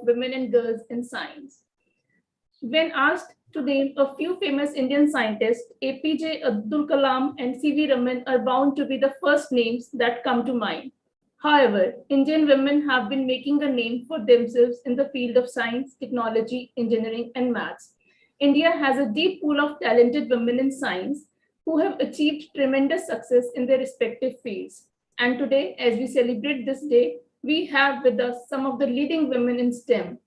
women and girls in science. When asked to name a few famous Indian scientists, APJ Abdul Kalam and C.V. Raman are bound to be the first names that come to mind. However, Indian women have been making a name for themselves in the field of science, technology, engineering, and maths. India has a deep pool of talented women in science who have achieved tremendous success in their respective fields. And today, as we celebrate this day, we have with us some of the leading women in STEM.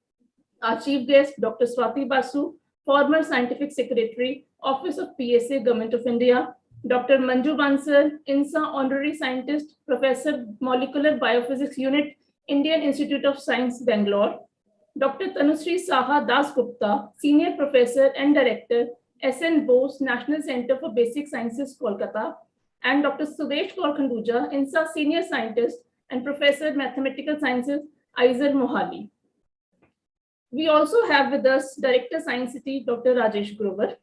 Our chief guest, Dr. Swati Basu, former Scientific Secretary, Office of PSA, Government of India, Dr. Manju Bansal, INSA Honorary Scientist, Professor, Molecular Biophysics Unit, Indian Institute of Science, Bangalore, Dr. Tanushree Saha Dasgupta, Senior Professor and Director, SN Bose, National Center for Basic Sciences, Kolkata, and Dr. Sudesh Kaur Khanduja, INSA Senior Scientist and Professor, Mathematical Sciences, IISER, Mohali. We also have with us Director Science City, Dr. Rajesh Grover.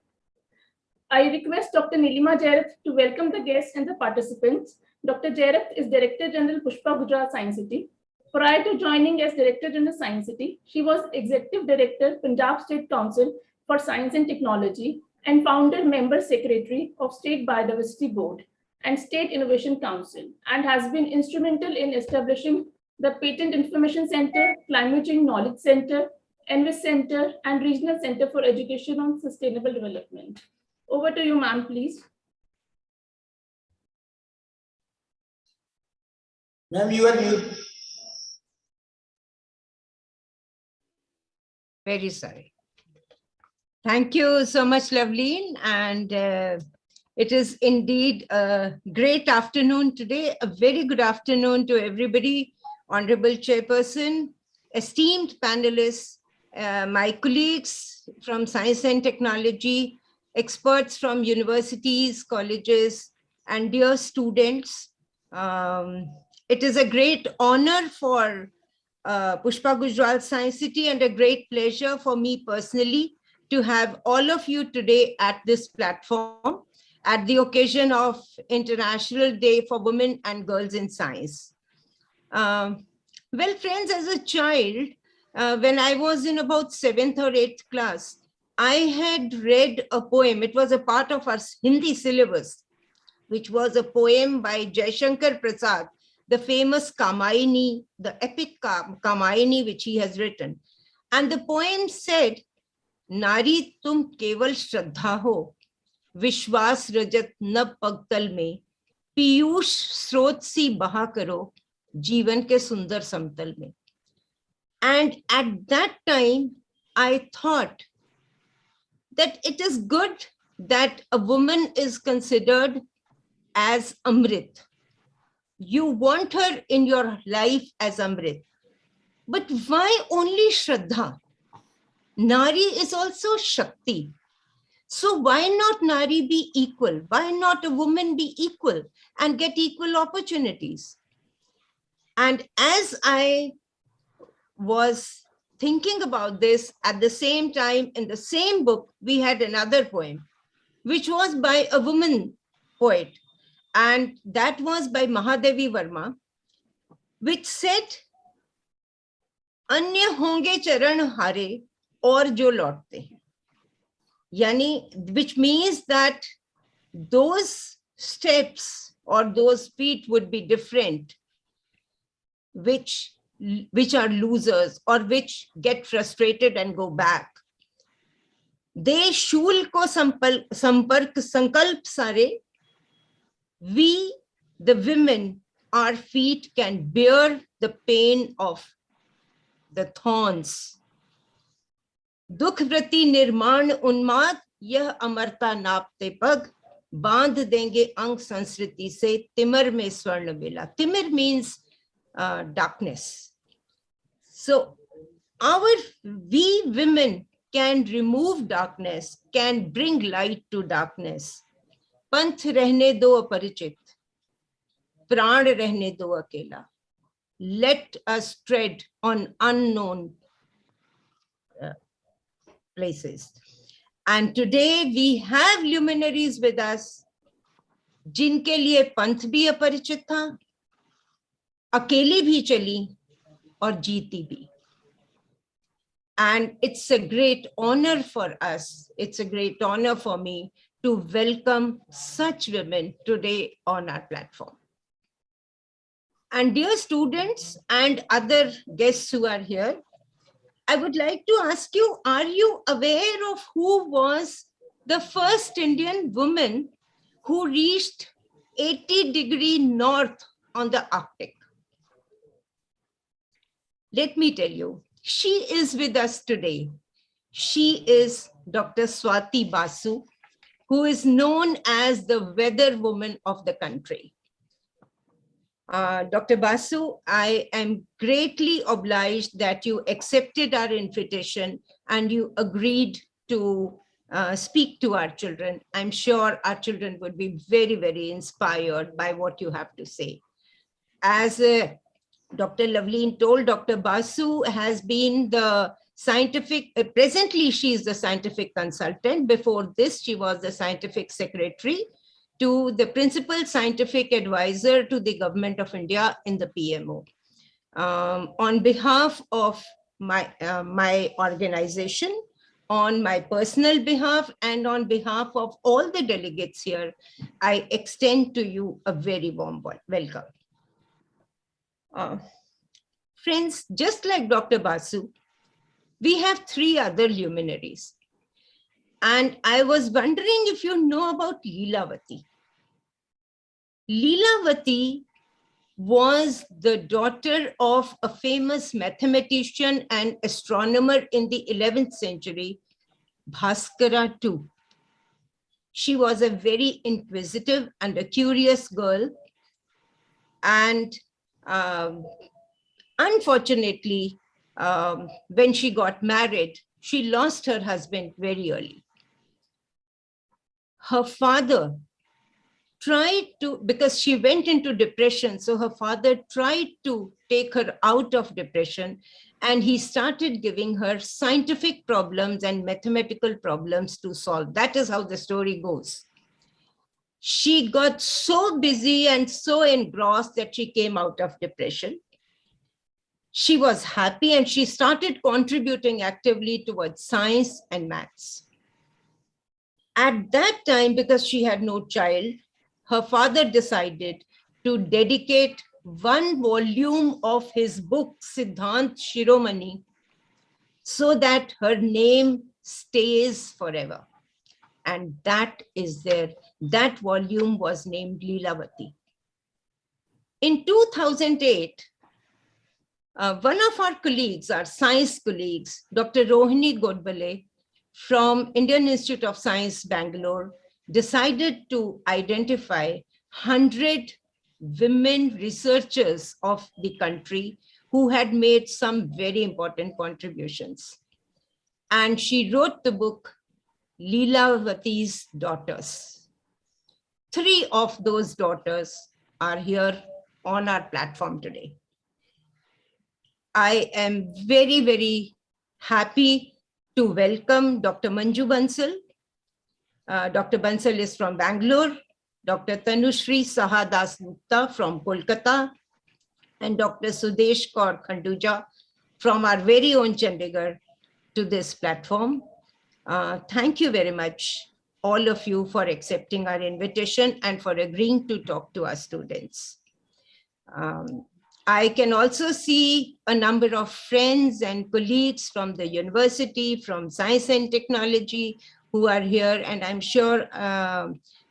I request Dr. Nilima Jairath to welcome the guests and the participants. Dr. Jairath is Director General Pushpa Gujarat Science City. Prior to joining as Director General Science City, she was Executive Director, Punjab State Council for Science and Technology and Founder Member Secretary of State Biodiversity Board and State Innovation Council, and has been instrumental in establishing the Patent Information Center, Climate Change Knowledge Center, Envis Center, and Regional Center for Education on Sustainable Development. Over to you, ma'am, please. Ma'am, you are mute. Very sorry. Thank you so much, Loveleen. And it is indeed a great afternoon today. A very good afternoon to everybody, Honorable Chairperson, esteemed panelists, my colleagues from Science and Technology, experts from universities, colleges, and dear students. It is a great honor for Pushpa Gujarat Science City and a great pleasure for me personally to have all of you today at this platform at the occasion of International Day for Women and Girls in Science. Well, friends, as a child, when I was in about 7th or 8th class, I had read a poem. It was a part of our Hindi syllabus, which was a poem by Jaishankar Prasad, the famous Kamaini, the epic Kamaini, which he has written. And the poem said, Nari tum keval shraddha ho, Vishwas rajat na pagtal mein, Piyush srot si baha karo, Jeevan ke sundar samtal mein. And at that time, I thought that it is good that a woman is considered as Amrit. You want her in your life as Amrit. But why only Shraddha? Nari is also Shakti. So why not Nari be equal? Why not a woman be equal and get equal opportunities? And as I was thinking about this, at the same time, in the same book, we had another poem, which was by a woman poet. And that was by Mahadevi Verma, which said, Anya honge charan hare aur jo laute hain. Yani, which means that those steps or those feet would be different, which are losers or which get frustrated and go back. De shul ko sampark sankalp sare. We, the women, our feet can bear the pain of the thorns. Dukh vrati nirman unmad, yah amarta naapte pag, bandh denge ang sanskriti se timar mein swarna mila. Timar means darkness. So we women can remove darkness, can bring light to darkness. Panth rehne do aparichit, pran rehne do akela. Let us tread on unknown places. And today we have luminaries with us, jinke liye panth bhi aparichit tha, अकेली भी चली और जीती भी. And it's a great honor for us. It's a great honor for me to welcome such women today on our platform. And dear students and other guests who are here, I would like to ask you, are you aware of who was the first Indian woman who reached 80° north on the Arctic? Let me tell you, she is with us today. She is Dr. Swati Basu, who is known as the weather woman of the country. Dr. Basu, I am greatly obliged that you accepted our invitation and you agreed to speak to our children. I'm sure our children would be very, very inspired by what you have to say. As Dr. Loveleen told, Dr. Basu has been the scientific, presently she is the scientific consultant. Before this, she was the scientific secretary to the principal scientific advisor to the government of India in the PMO. On behalf of my organization, on my personal behalf, and on behalf of all the delegates here, I extend to you a very warm welcome. Friends, just like Dr. Basu, we have 3 other luminaries. And I was wondering if you know about Leelavati. Leelavati was the daughter of a famous mathematician and astronomer in the 11th century, Bhaskara II. She was a very inquisitive and a curious girl. And unfortunately, when she got married, she lost her husband very early. Her father tried to, because she went into depression, so her father tried to take her out of depression, and he started giving her scientific problems and mathematical problems to solve. That is how the story goes. She got so busy and so engrossed that she came out of depression. She was happy and she started contributing actively towards science and maths. At that time, because she had no child, her father decided to dedicate 1 volume of his book, Siddhant Shiromani, so that her name stays forever. And that is there. That volume was named Leelavati. In 2008, one of our colleagues, our science colleagues, Dr. Rohini Godbole from Indian Institute of Science, Bangalore, decided to identify 100 women researchers of the country who had made some very important contributions. And she wrote the book, Leelavati's Daughters. 3 of those daughters are here on our platform today. I am very, very happy to welcome Dr. Manju Bansal. Dr. Bansal is from Bangalore, Dr. Tanushri Sahadas Gupta from Kolkata, and Dr. Sudesh Kaur Khanduja from our very own Chandigarh to this platform. Thank you very much, all of you, for accepting our invitation and for agreeing to talk to our students. I can also see a number of friends and colleagues from the university, from science and technology who are here. And I'm sure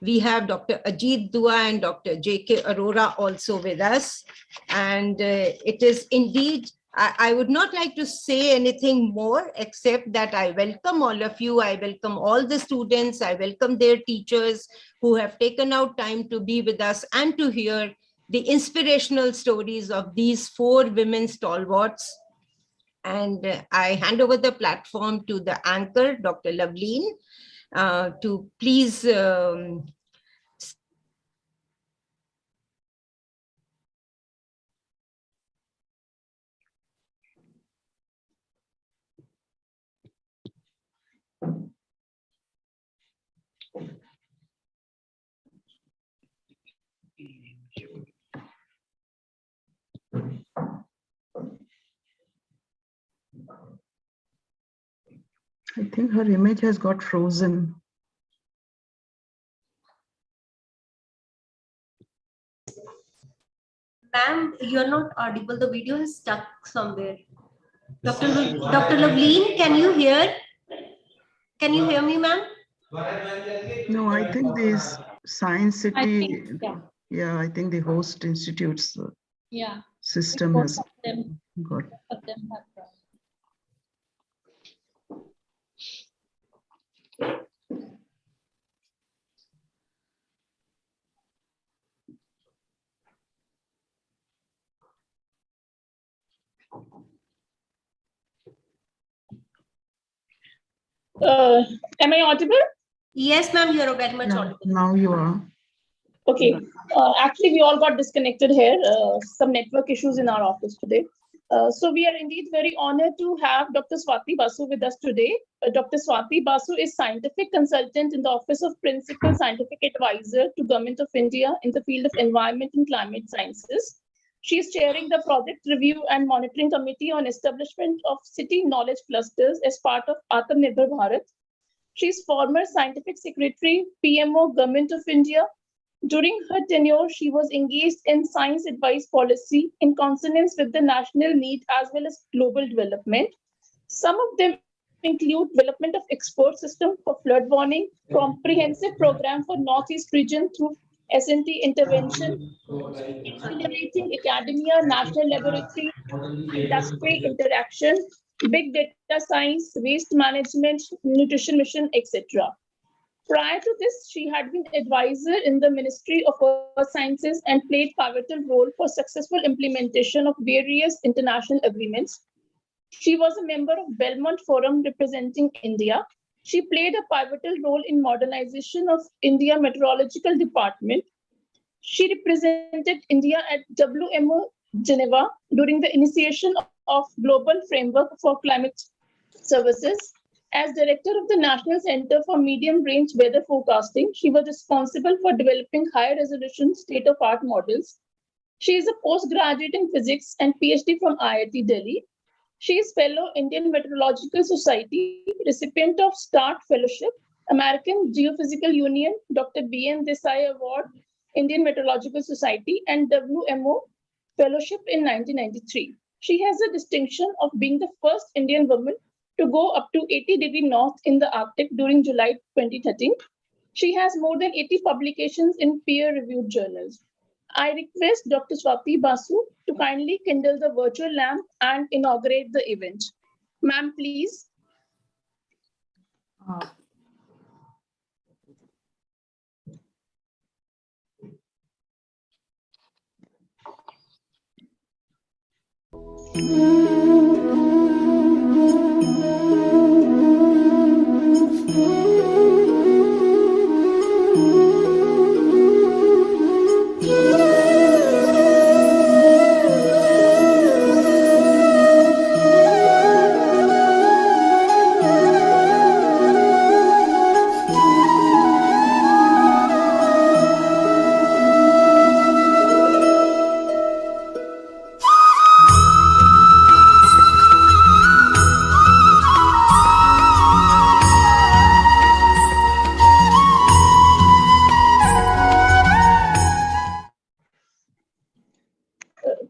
we have Dr. Ajit Dua and Dr. J.K. Arora also with us. And it is indeed, I would not like to say anything more except that I welcome all of you. I welcome all the students. I welcome their teachers who have taken out time to be with us and to hear the inspirational stories of these 4 women stalwarts. And I hand over the platform to the anchor, Dr. Loveleen, to please I think her image has got frozen. Ma'am, you're not audible. The video is stuck somewhere. Dr. Loveleen, can you hear? Can you hear me, ma'am? No, I think this Science I City, think, yeah. yeah, I think the host institute's Yeah. system Both has of them, got. of them have problems. Am I audible? Yes, ma'am, you're very much Yeah, audible. now you are. Okay. Actually, we all got disconnected here. Some network issues in our office today. So we are indeed very honored to have Dr. Swati Basu with us today. Dr. Swati Basu is scientific consultant in the Office of Principal Scientific Advisor to Government of India in the field of environment and climate sciences. She is chairing the Project Review and Monitoring Committee on Establishment of City Knowledge Clusters as part of Atmanirbhar Bharat. She is former Scientific Secretary, PMO, Government of India. During her tenure, she was engaged in science advice policy in consonance with the national need as well as global development. Some of them include development of expert system for flood warning, comprehensive program for Northeast region through S&T intervention, accelerating academia, national laboratory, industry interaction, big data science, waste management, nutrition mission, etc. Prior to this, she had been advisor in the Ministry of Earth Sciences and played pivotal role for successful implementation of various international agreements. She was a member of Belmont Forum representing India. She played a pivotal role in modernization of India Meteorological Department. She represented India at WMO Geneva during the initiation of Global Framework for Climate Services. As director of the National Center for Medium Range Weather Forecasting, she was responsible for developing high resolution state-of-art models. She is a postgraduate in physics and PhD from IIT Delhi. She is fellow Indian Meteorological Society, recipient of START Fellowship, American Geophysical Union, Dr. B.N. Desai Award, Indian Meteorological Society, and WMO Fellowship in 1993. She has the distinction of being the first Indian woman to go up to 80° north in the Arctic during July 2013. She has more than 80 publications in peer-reviewed journals. I request Dr. Swati Basu to kindly kindle the virtual lamp and inaugurate the event. Ma'am, please.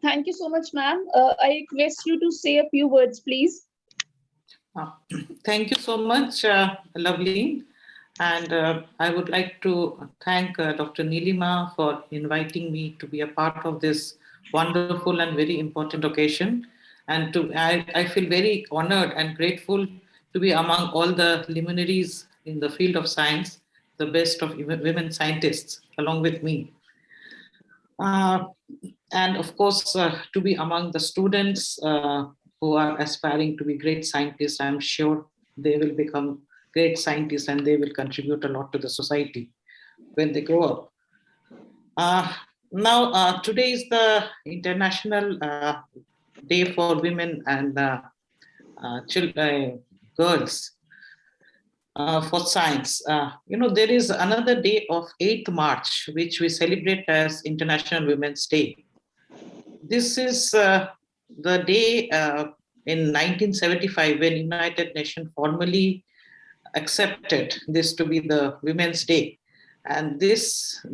Thank you so much, ma'am. I request you to say a few words, please. Thank you so much, Lovely. And I would like to thank Dr. Nilima for inviting me to be a part of this wonderful and very important occasion. And I feel very honored and grateful to be among all the luminaries in the field of science, the best of women scientists along with me. And of course, to be among the students who are aspiring to be great scientists. I'm sure they will become great scientists and they will contribute a lot to the society when they grow up. Now, today is the International Day for Women and girls for science. There is another day of 8th March, which we celebrate as International Women's Day. This is the day in 1975 when United Nations formally accepted this to be the Women's Day. And this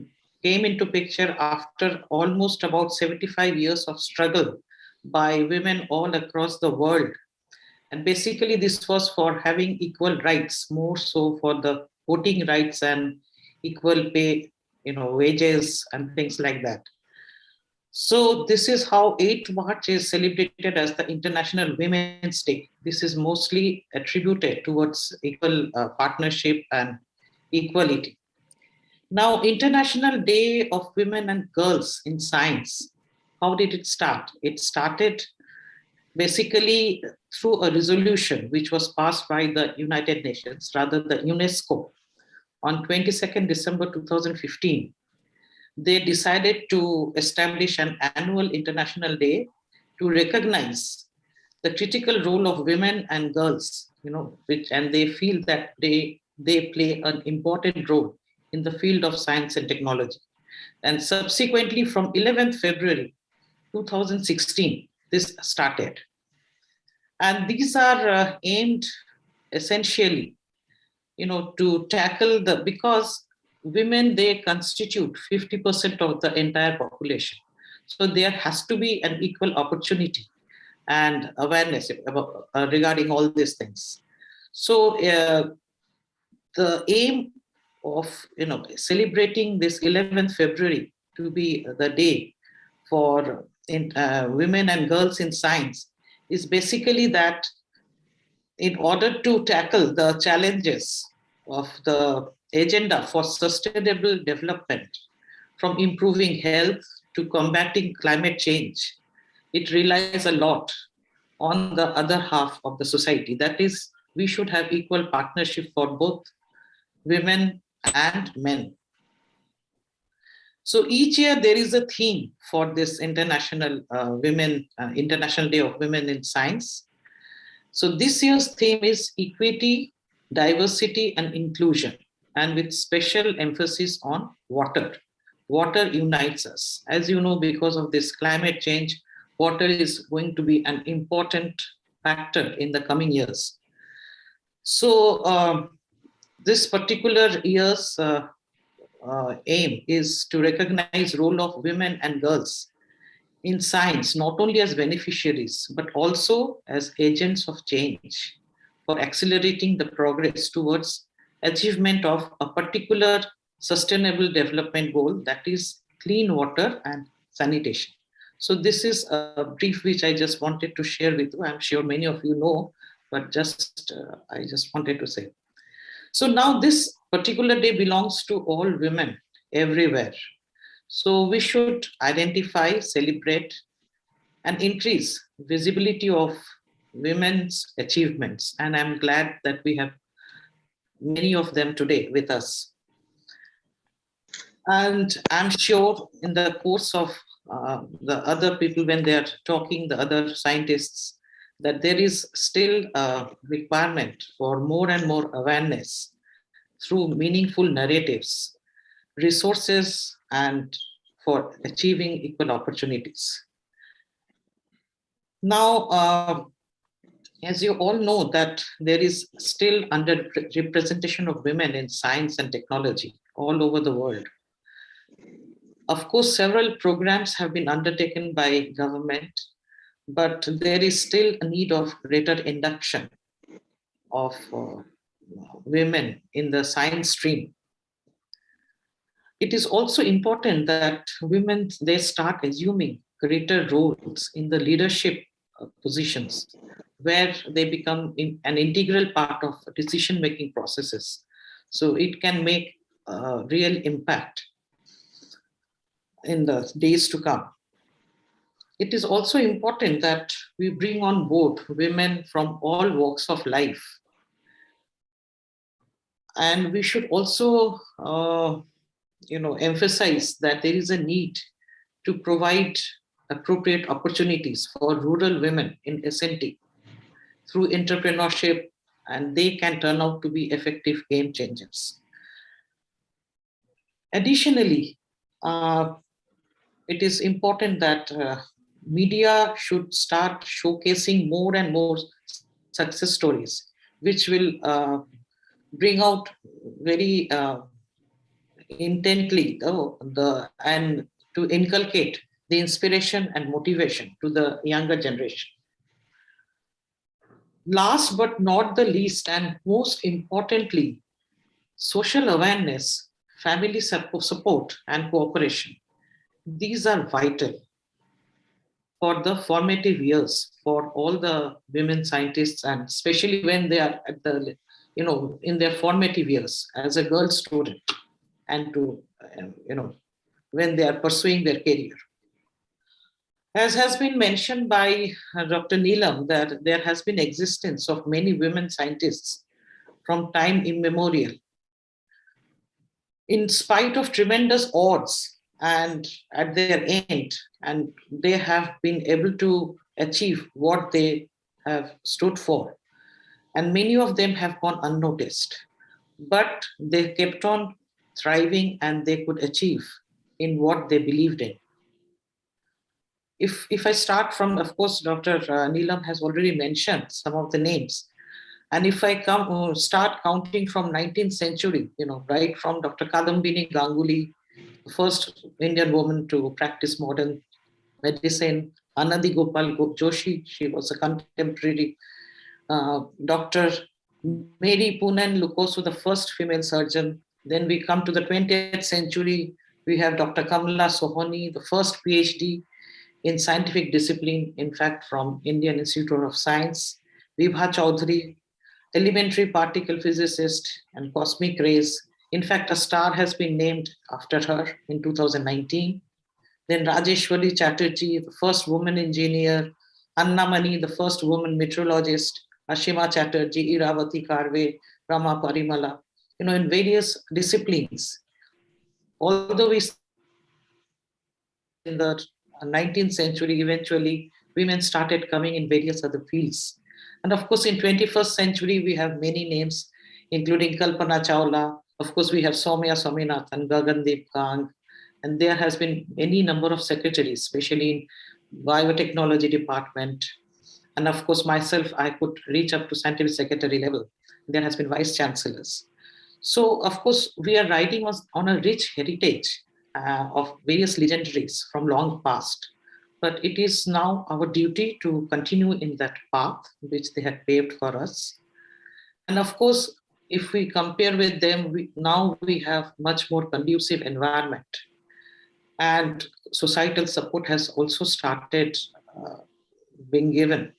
came into picture after almost about 75 years of struggle by women all across the world. And basically this was for having equal rights, more so for the voting rights and equal pay, wages and things like that. So this is how 8th March is celebrated as the International Women's Day. This is mostly attributed towards equal partnership and equality. Now, International Day of Women and Girls in Science, how did it start? It started basically through a resolution which was passed by the United Nations, rather the UNESCO, on 22nd December 2015. They decided to establish an annual International Day to recognize the critical role of women and girls, and they feel that they play an important role in the field of science and technology. And subsequently, from 11th February 2016, this started. And these are aimed essentially, to tackle because women, they constitute 50% of the entire population. So there has to be an equal opportunity and awareness regarding all these things. So the aim of celebrating this 11th February to be the day for women and girls in science is basically that in order to tackle the challenges of the agenda for sustainable development, from improving health to combating climate change, it relies a lot on the other half of the society. That is, we should have equal partnership for both women and men. So each year there is a theme for this International Day of Women in Science. So this year's theme is equity, diversity, and inclusion, and with special emphasis on water. Water unites us. As you know, because of this climate change, water is going to be an important factor in the coming years. So this particular year's aim is to recognize role of women and girls in science, not only as beneficiaries, but also as agents of change for accelerating the progress towards achievement of a particular sustainable development goal, that is clean water and sanitation. So this is a brief which I just wanted to share with you. I'm sure many of you know, but I just wanted to say. So now this particular day belongs to all women everywhere. So we should identify, celebrate, and increase visibility of women's achievements. And I'm glad that we have many of them today with us. And I'm sure in the course of the other people, when they're talking, the other scientists, that there is still a requirement for more and more awareness through meaningful narratives, resources, and for achieving equal opportunities. Now, as you all know, that there is still underrepresentation of women in science and technology all over the world. Of course, several programs have been undertaken by government, but there is still a need of greater induction of women in the science stream. It is also important that women, they start assuming greater roles in the leadership positions, where they become an integral part of decision-making processes. So it can make a real impact in the days to come. It is also important that we bring on board women from all walks of life. And we should also emphasize that there is a need to provide appropriate opportunities for rural women in SNT through entrepreneurship, and they can turn out to be effective game changers. Additionally, it is important that media should start showcasing more and more success stories, which will bring out very intently and to inculcate the inspiration and motivation to the younger generation. Last but not the least, and most importantly, social awareness, family support, and cooperation. These are vital for the formative years for all the women scientists, and especially when they are at the, in their formative years as a girl student, and to, when they are pursuing their career. As has been mentioned by Dr. Neelam, that there has been existence of many women scientists from time immemorial. In spite of tremendous odds and at their end, and they have been able to achieve what they have stood for. And many of them have gone unnoticed, but they kept on thriving and they could achieve in what they believed in. If I start from, of course, Dr. Neelam has already mentioned some of the names. And if I start counting from 19th century, right from Dr. Kadambini Ganguly, the first Indian woman to practice modern medicine, Anandi Gopal Joshi, she was a contemporary, Dr. Mary Poonen Lukosu, the first female surgeon. Then we come to the 20th century, we have Dr. Kamala Sohoni, the first PhD in scientific discipline, in fact, from Indian Institute of Science. Vibha Chaudhary, elementary particle physicist and cosmic rays. In fact, a star has been named after her in 2019. Then Rajeshwari Chatterjee, the first woman engineer. Anna Mani, the first woman meteorologist. Ashima Chatterjee, Iravati Karve, Rama Parimala, in various disciplines. Although we in the 19th century, eventually women started coming in various other fields. And of course, in 21st century, we have many names, including Kalpana Chawla. Of course, we have Soumya Swaminathan, Gagandeep Kang, and there has been any number of secretaries, especially in biotechnology department. And of course, myself, I could reach up to scientific secretary level. There has been vice chancellors. So, of course, we are riding on a rich heritage of various legendaries from long past. But it is now our duty to continue in that path which they had paved for us. And of course, if we compare with them, now we have much more conducive environment. And societal support has also started being given.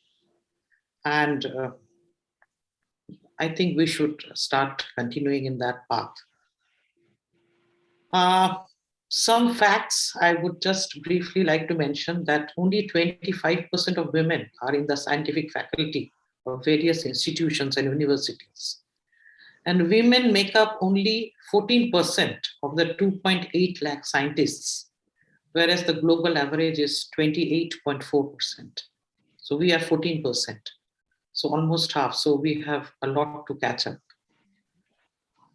And I think we should start continuing in that path. Some facts I would just briefly like to mention that only 25% of women are in the scientific faculty of various institutions and universities. And women make up only 14% of the 2.8 lakh scientists, whereas the global average is 28.4%. So we are 14%. So almost half. So we have a lot to catch up.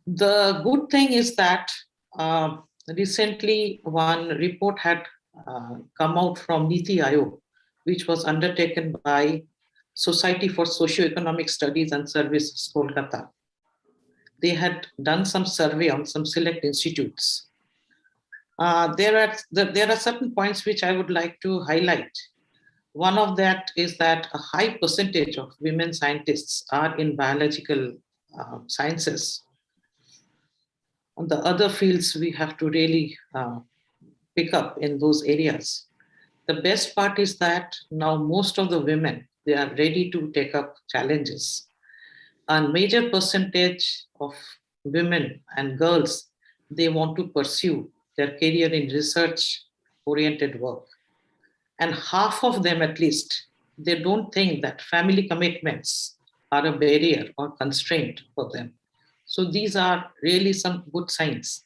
The good thing is that recently one report had come out from Niti Aayog, which was undertaken by Society for Socioeconomic Studies and Services, Kolkata. They had done some survey on some select institutes. There are certain points which I would like to highlight. One of that is that a high percentage of women scientists are in biological sciences. On the other fields, we have to really pick up in those areas. The best part is that now most of the women, they are ready to take up challenges. A major percentage of women and girls, they want to pursue their career in research-oriented work. And half of them at least, they don't think that family commitments are a barrier or constraint for them. So these are really some good signs.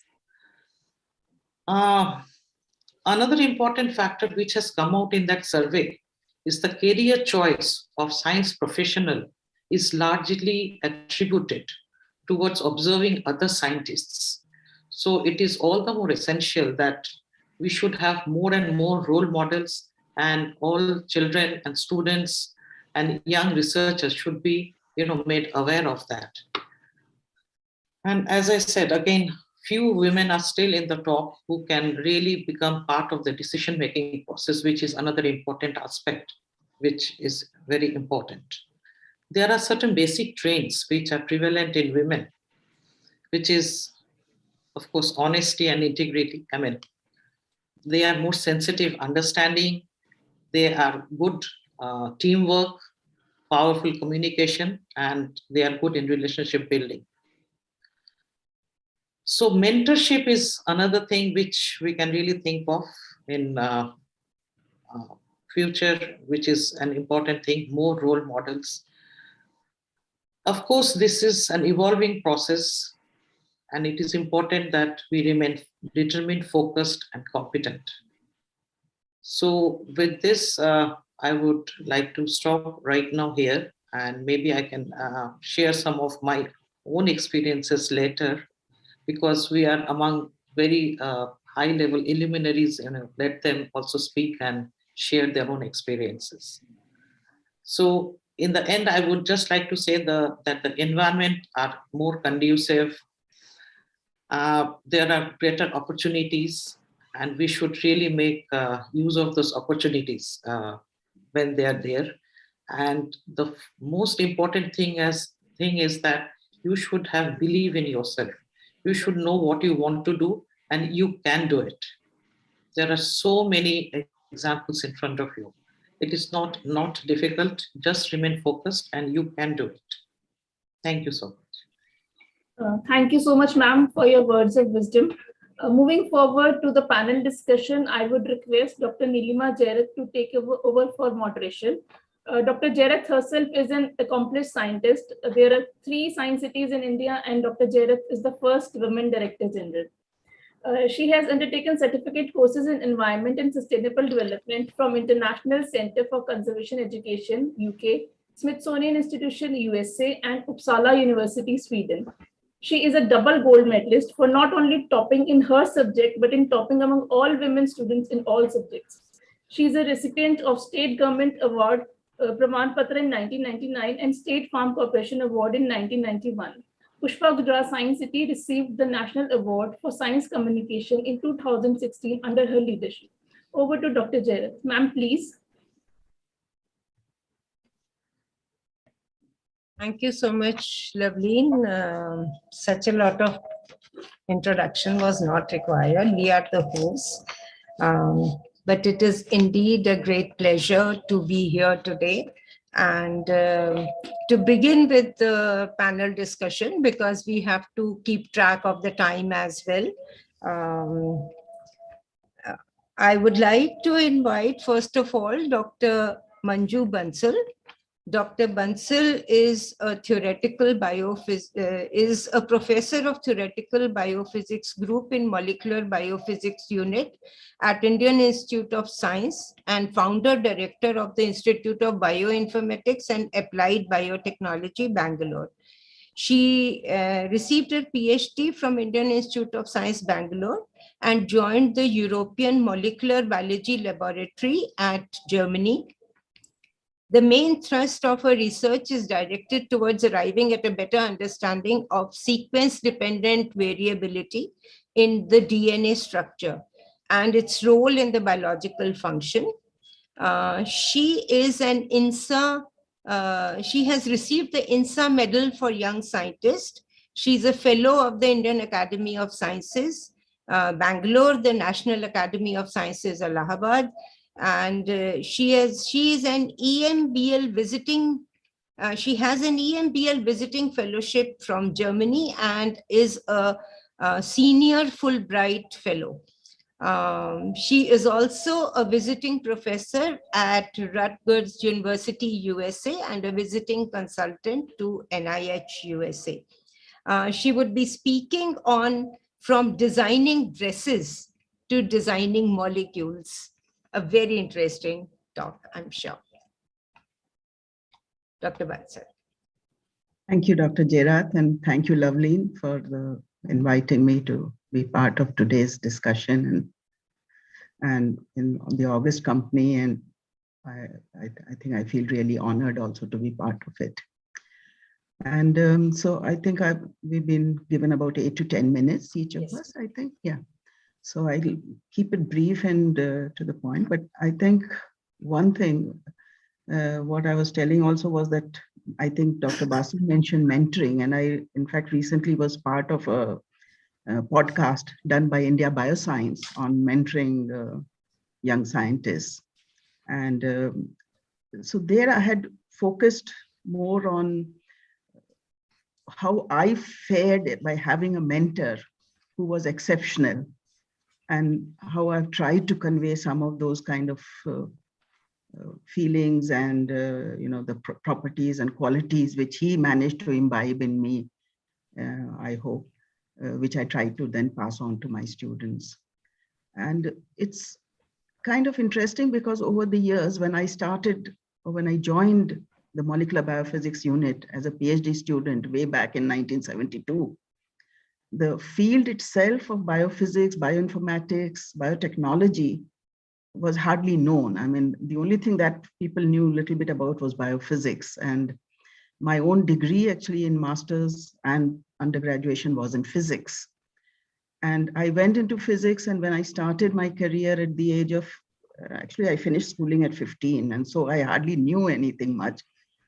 Another important factor which has come out in that survey is the career choice of science professional is largely attributed towards observing other scientists. So it is all the more essential that we should have more and more role models, and all children and students and young researchers should be made aware of that. And as I said, again, few women are still in the top who can really become part of the decision-making process, which is another important aspect, which is very important. There are certain basic traits which are prevalent in women, which is, of course, honesty and integrity. I mean, they are more sensitive, understanding, they are good teamwork, powerful communication, and they are good in relationship building. So mentorship is another thing which we can really think of in future, which is an important thing, more role models. Of course, this is an evolving process, and it is important that we remain determined, focused, and competent. So with this, I would like to stop right now here, and maybe I can share some of my own experiences later, because we are among very high-level luminaries, and let them also speak and share their own experiences. So in the end, I would just like to say that the environment are more conducive. There are greater opportunities, and we should really make use of those opportunities when they are there. And the most important thing is that you should have believe in yourself. You should know what you want to do, and you can do it. There are so many examples in front of you. It is not difficult. Just remain focused, and you can do it. Thank you so much. Thank you so much, ma'am, for your words of wisdom. Moving forward to the panel discussion, I would request Dr. Nilima Jairath to take over for moderation. Dr. Jairath herself is an accomplished scientist. There are 3 science cities in India, and Dr. Jairath is the first women Director General. She has undertaken certificate courses in environment and sustainable development from International Center for Conservation Education, UK, Smithsonian Institution, USA, and Uppsala University, Sweden. She is a double gold medalist for not only topping in her subject, but in topping among all women students in all subjects. She is a recipient of State Government Award Praman Patra in 1999 and State Farm Corporation Award in 1991. Pushpa Gujarat Science City received the National Award for Science Communication in 2016 under her leadership. Over to Dr. Jairath. Ma'am, please. Thank you so much, Loveleen. Such a lot of introduction was not required. We are the hosts. But it is indeed a great pleasure to be here today. And to begin with the panel discussion, because we have to keep track of the time as well. I would like to invite, first of all, Dr. Manju Bansal. Dr. Bansal is a is a professor of theoretical biophysics group in molecular biophysics unit at Indian Institute of Science and founder director of the Institute of Bioinformatics and Applied Biotechnology, Bangalore. She received her PhD from Indian Institute of Science, Bangalore, and joined the European Molecular Biology Laboratory at Germany. The main thrust of her research is directed towards arriving at a better understanding of sequence-dependent variability in the DNA structure and its role in the biological function. She is an INSA, she has received the INSA Medal for Young Scientist. She's a fellow of the Indian Academy of Sciences, Bangalore, the National Academy of Sciences, Allahabad, and she is an EMBL visiting, she has an EMBL visiting fellowship from Germany and is a senior Fulbright fellow. She is also a visiting professor at Rutgers University, USA, and a visiting consultant to NIH, USA. She would be speaking on from designing dresses to designing molecules. A very interesting talk, I'm sure. Dr. Bansal. Thank you, Dr. Jairath, and thank you, Loveleen, for inviting me to be part of today's discussion and in the August company. And I think I feel really honored also to be part of it. And so I think we've been given about 8 to 10 minutes, each of us, I think. Yeah. So I'll keep it brief and to the point. But I think one thing, what I was telling also was that I think Dr. Basu mentioned mentoring. And I, in fact, recently was part of a podcast done by India Bioscience on mentoring young scientists. And so there I had focused more on how I fared by having a mentor who was exceptional, and how I've tried to convey some of those kind of feelings and the properties and qualities which he managed to imbibe in me, I hope, which I try to then pass on to my students. And it's kind of interesting because over the years, when I started, or when I joined the molecular biophysics unit as a PhD student way back in 1972, the field itself of biophysics, bioinformatics, biotechnology was hardly known. I mean, the only thing that people knew a little bit about was biophysics. And my own degree actually in master's and undergraduation was in physics. And I went into physics, and when I started my career at the age of, actually I finished schooling at 15, and so I hardly knew anything much.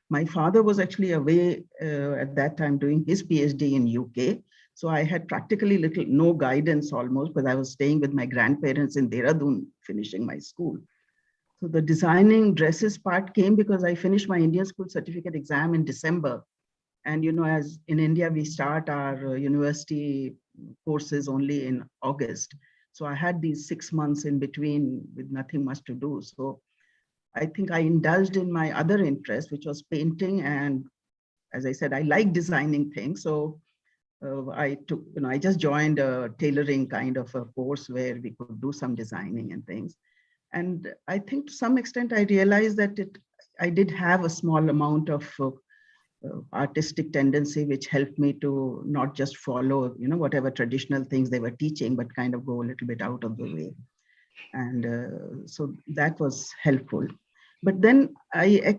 My father was actually away at that time doing his PhD in UK. So I had practically no guidance almost, because I was staying with my grandparents in Dehradun finishing my school. So the designing dresses part came because I finished my Indian school certificate exam in December. And as in India, we start our university courses only in August. So I had these 6 months in between with nothing much to do. So I think I indulged in my other interest, which was painting. And as I said, I like designing things. So I took, I just joined a tailoring kind of a course where we could do some designing and things. And I think to some extent, I realized that I did have a small amount of artistic tendency, which helped me to not just follow, whatever traditional things they were teaching, but kind of go a little bit out of the way. And so that was helpful. But then I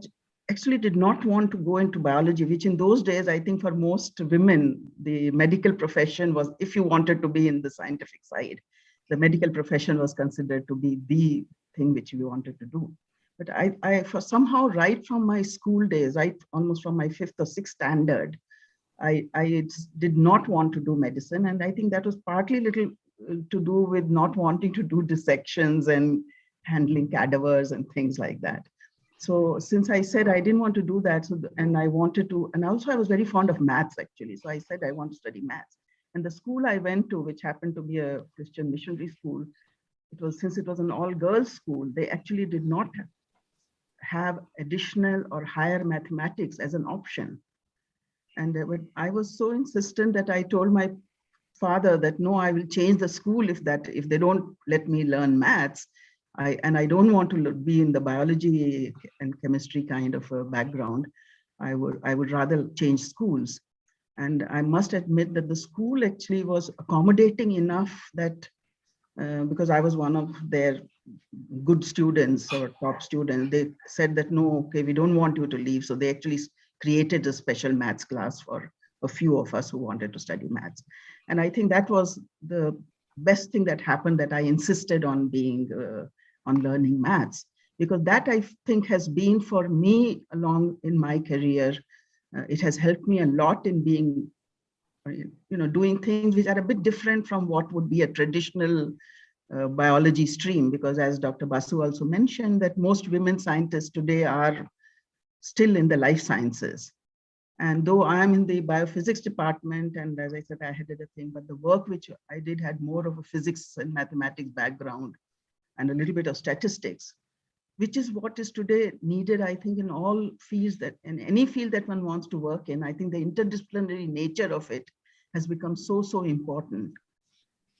actually did not want to go into biology, which in those days, I think for most women, the medical profession was, if you wanted to be in the scientific side, the medical profession was considered to be the thing which we wanted to do. But I for somehow, right from my school days, right, almost from my 5th or 6th standard, I did not want to do medicine. And I think that was partly little to do with not wanting to do dissections and handling cadavers and things like that. So since I said I didn't want to do that, and I wanted to, and also I was very fond of maths actually. So I said I want to study maths. And the school I went to, which happened to be a Christian missionary school, since it was an all-girls school, they actually did not have additional or higher mathematics as an option. And I was so insistent that I told my father that no, I will change the school if they don't let me learn maths. And I don't want to be in the biology and chemistry kind of a background. I would rather change schools. And I must admit that the school actually was accommodating enough that because I was one of their good students or top students, they said that no, okay, we don't want you to leave. So they actually created a special maths class for a few of us who wanted to study maths. And I think that was the best thing that happened, that I insisted on on learning maths, because that I think has been for me along in my career. It has helped me a lot in being, doing things which are a bit different from what would be a traditional biology stream, because as Dr. Basu also mentioned, that most women scientists today are still in the life sciences. And though I am in the biophysics department, and as I said, I headed a thing, but the work which I did had more of a physics and mathematics background and a little bit of statistics, which is what is today needed, I think, in all fields, that in any field that one wants to work in. I think the interdisciplinary nature of it has become so important.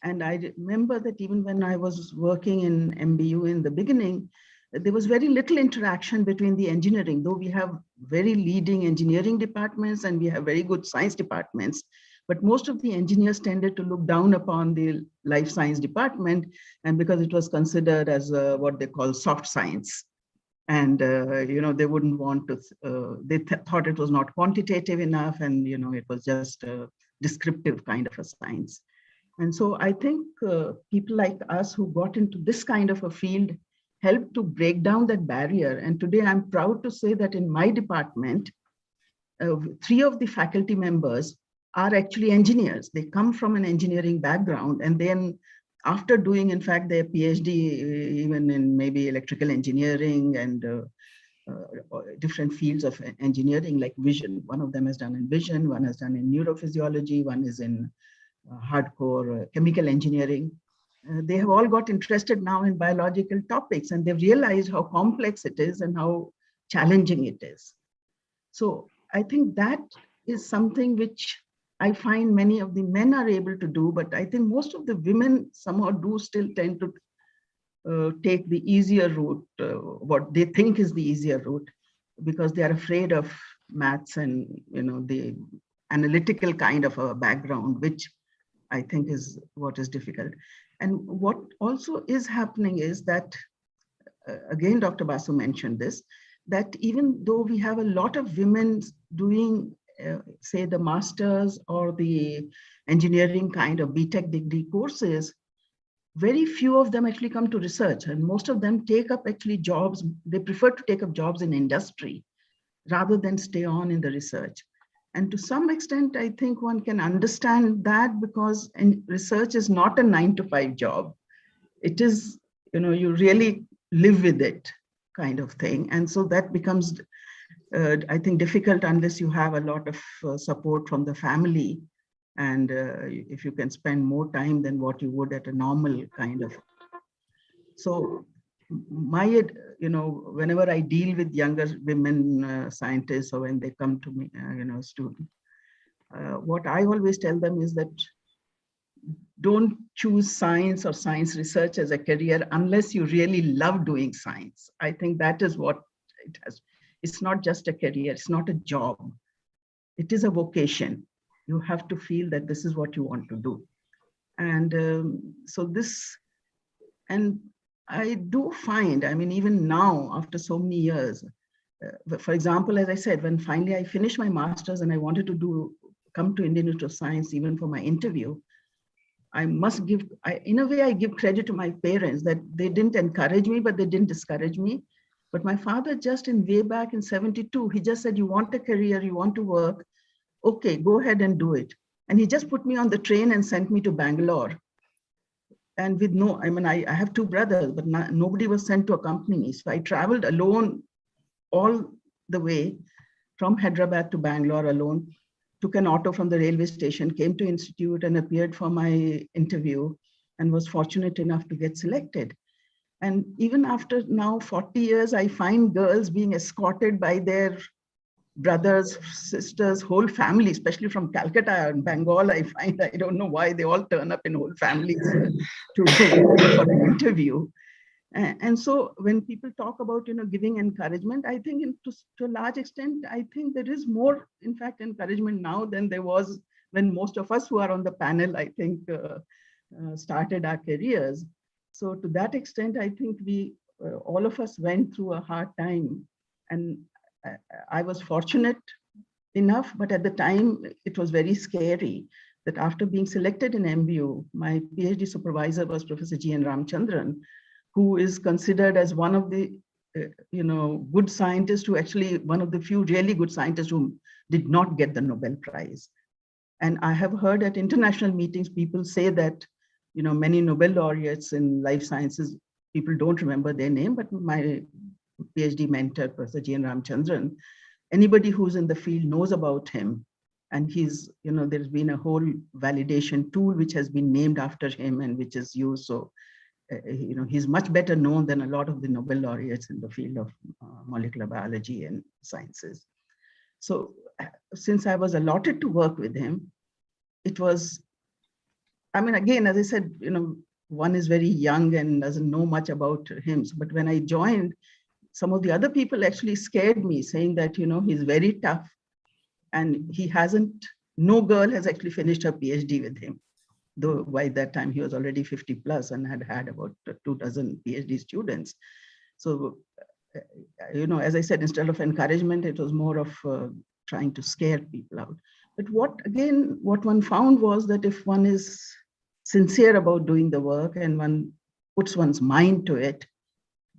And I remember that even when I was working in MBU in the beginning, there was very little interaction between the engineering, though we have very leading engineering departments and we have very good science departments. But most of the engineers tended to look down upon the life science department, and because it was considered as what they call soft science. And, they wouldn't want to, they thought it was not quantitative enough, and, it was just a descriptive kind of a science. And so I think people like us who got into this kind of a field helped to break down that barrier. And today I'm proud to say that in my department, 3 of the faculty members are actually engineers. They come from an engineering background, and then after doing, in fact, their PhD, even in maybe electrical engineering and different fields of engineering, like vision. One of them has done in vision, one has done in neurophysiology, one is in hardcore chemical engineering. They have all got interested now in biological topics, and they've realized how complex it is and how challenging it is. So I think that is something which I find many of the men are able to do, but I think most of the women somehow do still tend to take the easier route, what they think is the easier route, because they are afraid of maths and the analytical kind of a background, which I think is what is difficult. And what also is happening is that, again, Dr. Basu mentioned this, that even though we have a lot of women doing, say, the masters or the engineering kind of BTech degree courses, very few of them actually come to research, and most of them take up actually jobs. They prefer to take up jobs in industry rather than stay on in the research. And to some extent, I think one can understand that, because research is not a 9-to-5 job. It is, you really live with it kind of thing. And so that becomes, I think, difficult unless you have a lot of support from the family. And if you can spend more time than what you would at a normal kind of. So my, whenever I deal with younger women scientists, or when they come to me, students, what I always tell them is that don't choose science or science research as a career unless you really love doing science. I think that is what it has. It's not just a career, it's not a job. It is a vocation. You have to feel that this is what you want to do. And so this, and I do find, I mean, even now, after so many years, for example, as I said, when finally I finished my master's and I wanted to come to Indian Institute of Science, even for my interview, I must give, in a way, I give credit to my parents that they didn't encourage me, but they didn't discourage me. But my father, just in way back in 72, he just said, you want a career, you want to work, okay, go ahead and do it. And he just put me on the train and sent me to Bangalore. And with no, I mean, I have 2 brothers, but nobody was sent to accompany me. So I traveled alone all the way from Hyderabad to Bangalore alone, took an auto from the railway station, came to institute and appeared for my interview, and was fortunate enough to get selected. And even after now 40 years, I find girls being escorted by their brothers, sisters, whole family, especially from Calcutta and Bengal. I find, I don't know why they all turn up in whole families to go for an interview. And so when people talk about, giving encouragement, I think to a large extent, I think there is more, in fact, encouragement now than there was when most of us who are on the panel, I think, started our careers. So to that extent, I think we, all of us went through a hard time. And I was fortunate enough, but at the time it was very scary that after being selected in MBU, my PhD supervisor was Professor G.N. Ramchandran, who is considered as one of the, good scientists who actually, one of the few really good scientists who did not get the Nobel Prize. And I have heard at international meetings, people say that, many Nobel laureates in life sciences, people don't remember their name, but my PhD mentor, Professor G.N. Ramchandran, anybody who's in the field knows about him. And he's, there's been a whole validation tool which has been named after him and which is used. So, he's much better known than a lot of the Nobel laureates in the field of molecular biology and sciences. So since I was allotted to work with him, it was, I mean, again, as I said, one is very young and doesn't know much about him. But when I joined, some of the other people actually scared me, saying that, he's very tough and he hasn't, no girl has actually finished her PhD with him. Though by that time he was already 50 plus and had about 24 PhD students. So as I said, instead of encouragement, it was more of trying to scare people out. But what one found was that if one is sincere about doing the work and one puts one's mind to it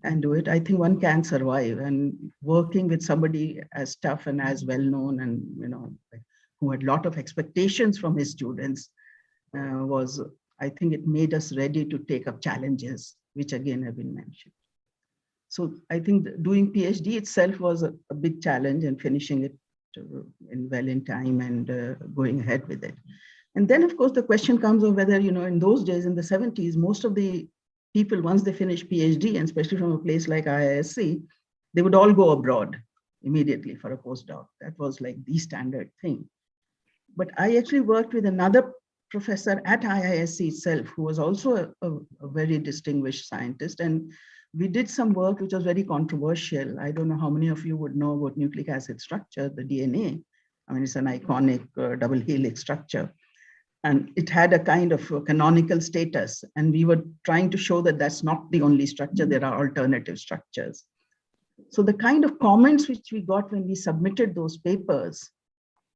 and do it, I think one can survive. And working with somebody as tough and as well known and, who had a lot of expectations from his students was, I think it made us ready to take up challenges, which again have been mentioned. So I think doing PhD itself was a big challenge, and finishing it in time and going ahead with it. And then, of course, the question comes of whether, in those days, in the 70s, most of the people, once they finish PhD, and especially from a place like IISc, they would all go abroad immediately for a postdoc. That was like the standard thing. But I actually worked with another professor at IISc itself, who was also a very distinguished scientist. And we did some work which was very controversial. I don't know how many of you would know about nucleic acid structure, the DNA. I mean, it's an iconic double helix structure. And it had a kind of canonical status. And we were trying to show that that's not the only structure, there are alternative structures. So the kind of comments which we got when we submitted those papers,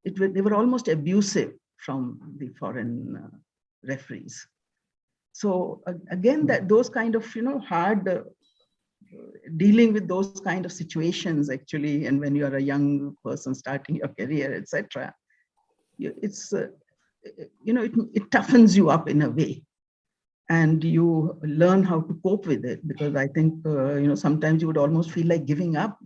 they were almost abusive from the foreign referees. So again, those kind of, hard dealing with those kind of situations actually, and when you are a young person starting your career, etc., it's it toughens you up in a way, and you learn how to cope with it, because I think sometimes you would almost feel like giving up,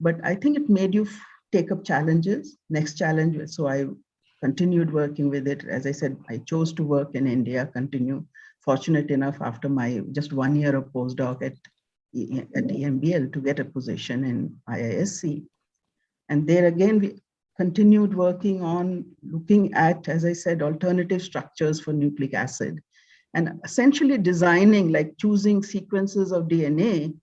but I think it made you take up challenges, next challenge. So I continued working with it. As I said, I chose to work in India, fortunate enough after my just 1 year of postdoc at EMBL to get a position in IISc. And there again, we continued working on looking at, as I said, alternative structures for nucleic acid, and essentially designing, like choosing sequences of DNA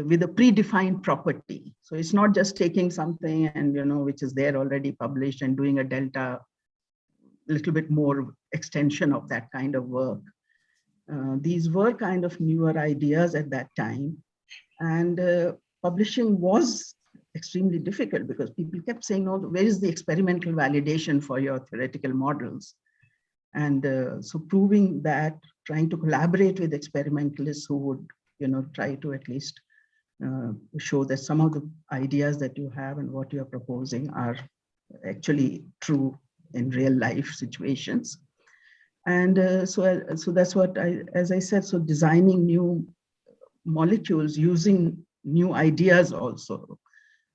with a predefined property. So it's not just taking something and, which is there already published and doing a delta, a little bit more extension of that kind of work. These were kind of newer ideas at that time. And publishing was extremely difficult because people kept saying, "No, where is the experimental validation for your theoretical models?" And so proving that, trying to collaborate with experimentalists who would, try to at least show that some of the ideas that you have and what you are proposing are actually true in real life situations. And so that's what as I said, so designing new molecules using new ideas also,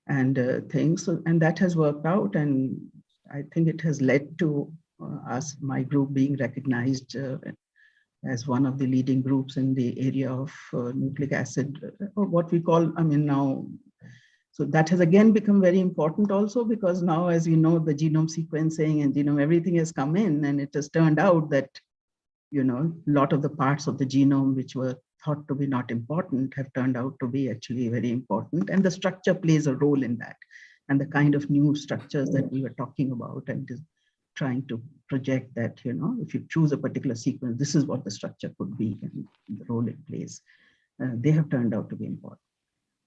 and things. So, and that has worked out, and I think it has led to my group being recognized as one of the leading groups in the area of nucleic acid, or what we call, now. So that has again become very important also, because now, as we know, the genome sequencing and genome everything has come in, and it has turned out that, a lot of the parts of the genome which were thought to be not important have turned out to be actually very important. And the structure plays a role in that. And the kind of new structures that we were talking about, and trying to project that, if you choose a particular sequence, this is what the structure could be and the role it plays. They have turned out to be important.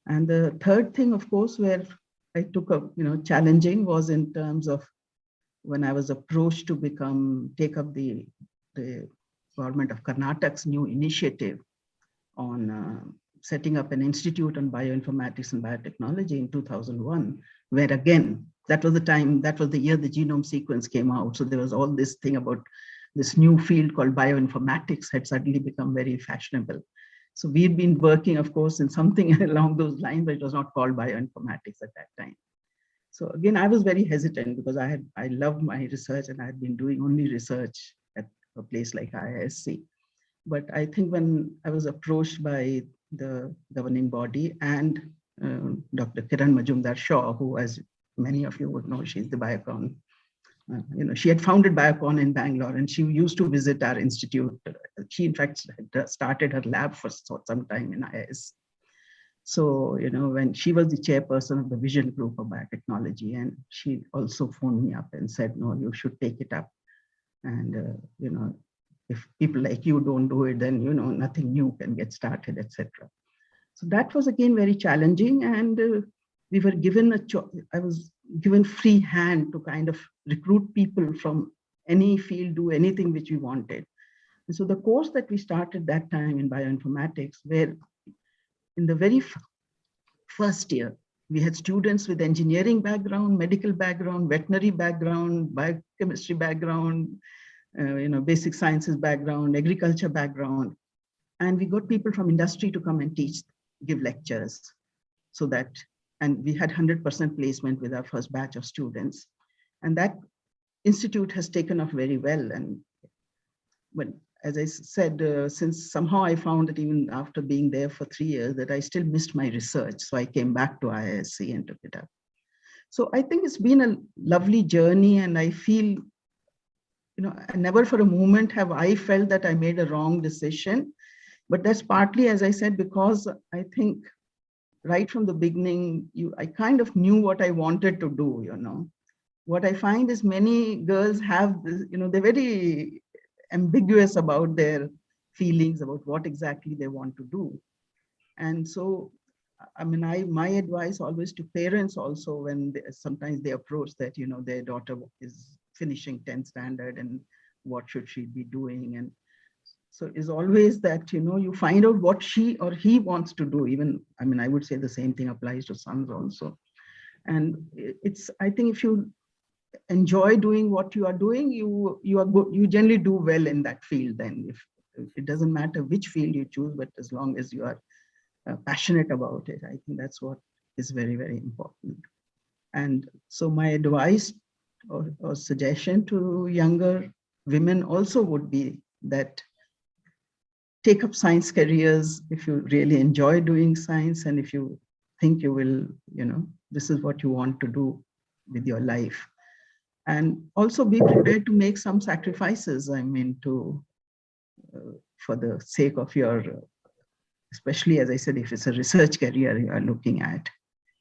And the third thing, of course, where I took up, challenging, was in terms of when I was approached to take up the government of Karnataka's new initiative on setting up an institute on bioinformatics and biotechnology in 2001, where again, that was the year the genome sequence came out. So there was all this thing about this new field called bioinformatics had suddenly become very fashionable. So we've been working, of course, in something along those lines, but it was not called bioinformatics at that time. So again, I was very hesitant because I loved my research, and I had been doing only research at a place like IISc. But I think when I was approached by the governing body and Dr. Kiran Majumdar-Shaw, who, as many of you would know, she's the Biocon. She had founded Biocon in Bangalore, and she used to visit our institute. She, in fact, had started her lab for some time in IIS. So, when she was the chairperson of the vision group of biotechnology, and she also phoned me up and said, "No, you should take it up. And, if people like you don't do it, then, nothing new can get started, etc." So that was again very challenging, and we were given I was given free hand to kind of recruit people from any field, do anything which we wanted. And so the course that we started that time in bioinformatics, where in the very first year, we had students with engineering background, medical background, veterinary background, biochemistry background, basic sciences background, agriculture background. And we got people from industry to come and teach, give lectures, so that, and we had 100% placement with our first batch of students. And that institute has taken off very well. And when, as I said, since somehow I found that even after being there for 3 years, that I still missed my research. So I came back to IISc and took it up. So I think it's been a lovely journey, and I feel, never for a moment have I felt that I made a wrong decision. But that's partly, as I said, because I think right from the beginning, I kind of knew what I wanted to do, What I find is many girls have this, they're very ambiguous about their feelings about what exactly they want to do. And so, I mean, my advice always to parents also, when sometimes they approach that, their daughter is finishing 10th standard and what should she be doing? And so is always that, you find out what she or he wants to do. Even, I mean, I would say the same thing applies to sons also. And I think if you enjoy doing what you are doing, you are good, you generally do well in that field. Then if it doesn't matter which field you choose, but as long as you are passionate about it, I think that's what is very, very important. And so my advice or suggestion to younger women also would be that take up science careers if you really enjoy doing science, and if you think you will, this is what you want to do with your life. And also be prepared to make some sacrifices, I mean, for the sake of your, especially as I said, if it's a research career you are looking at,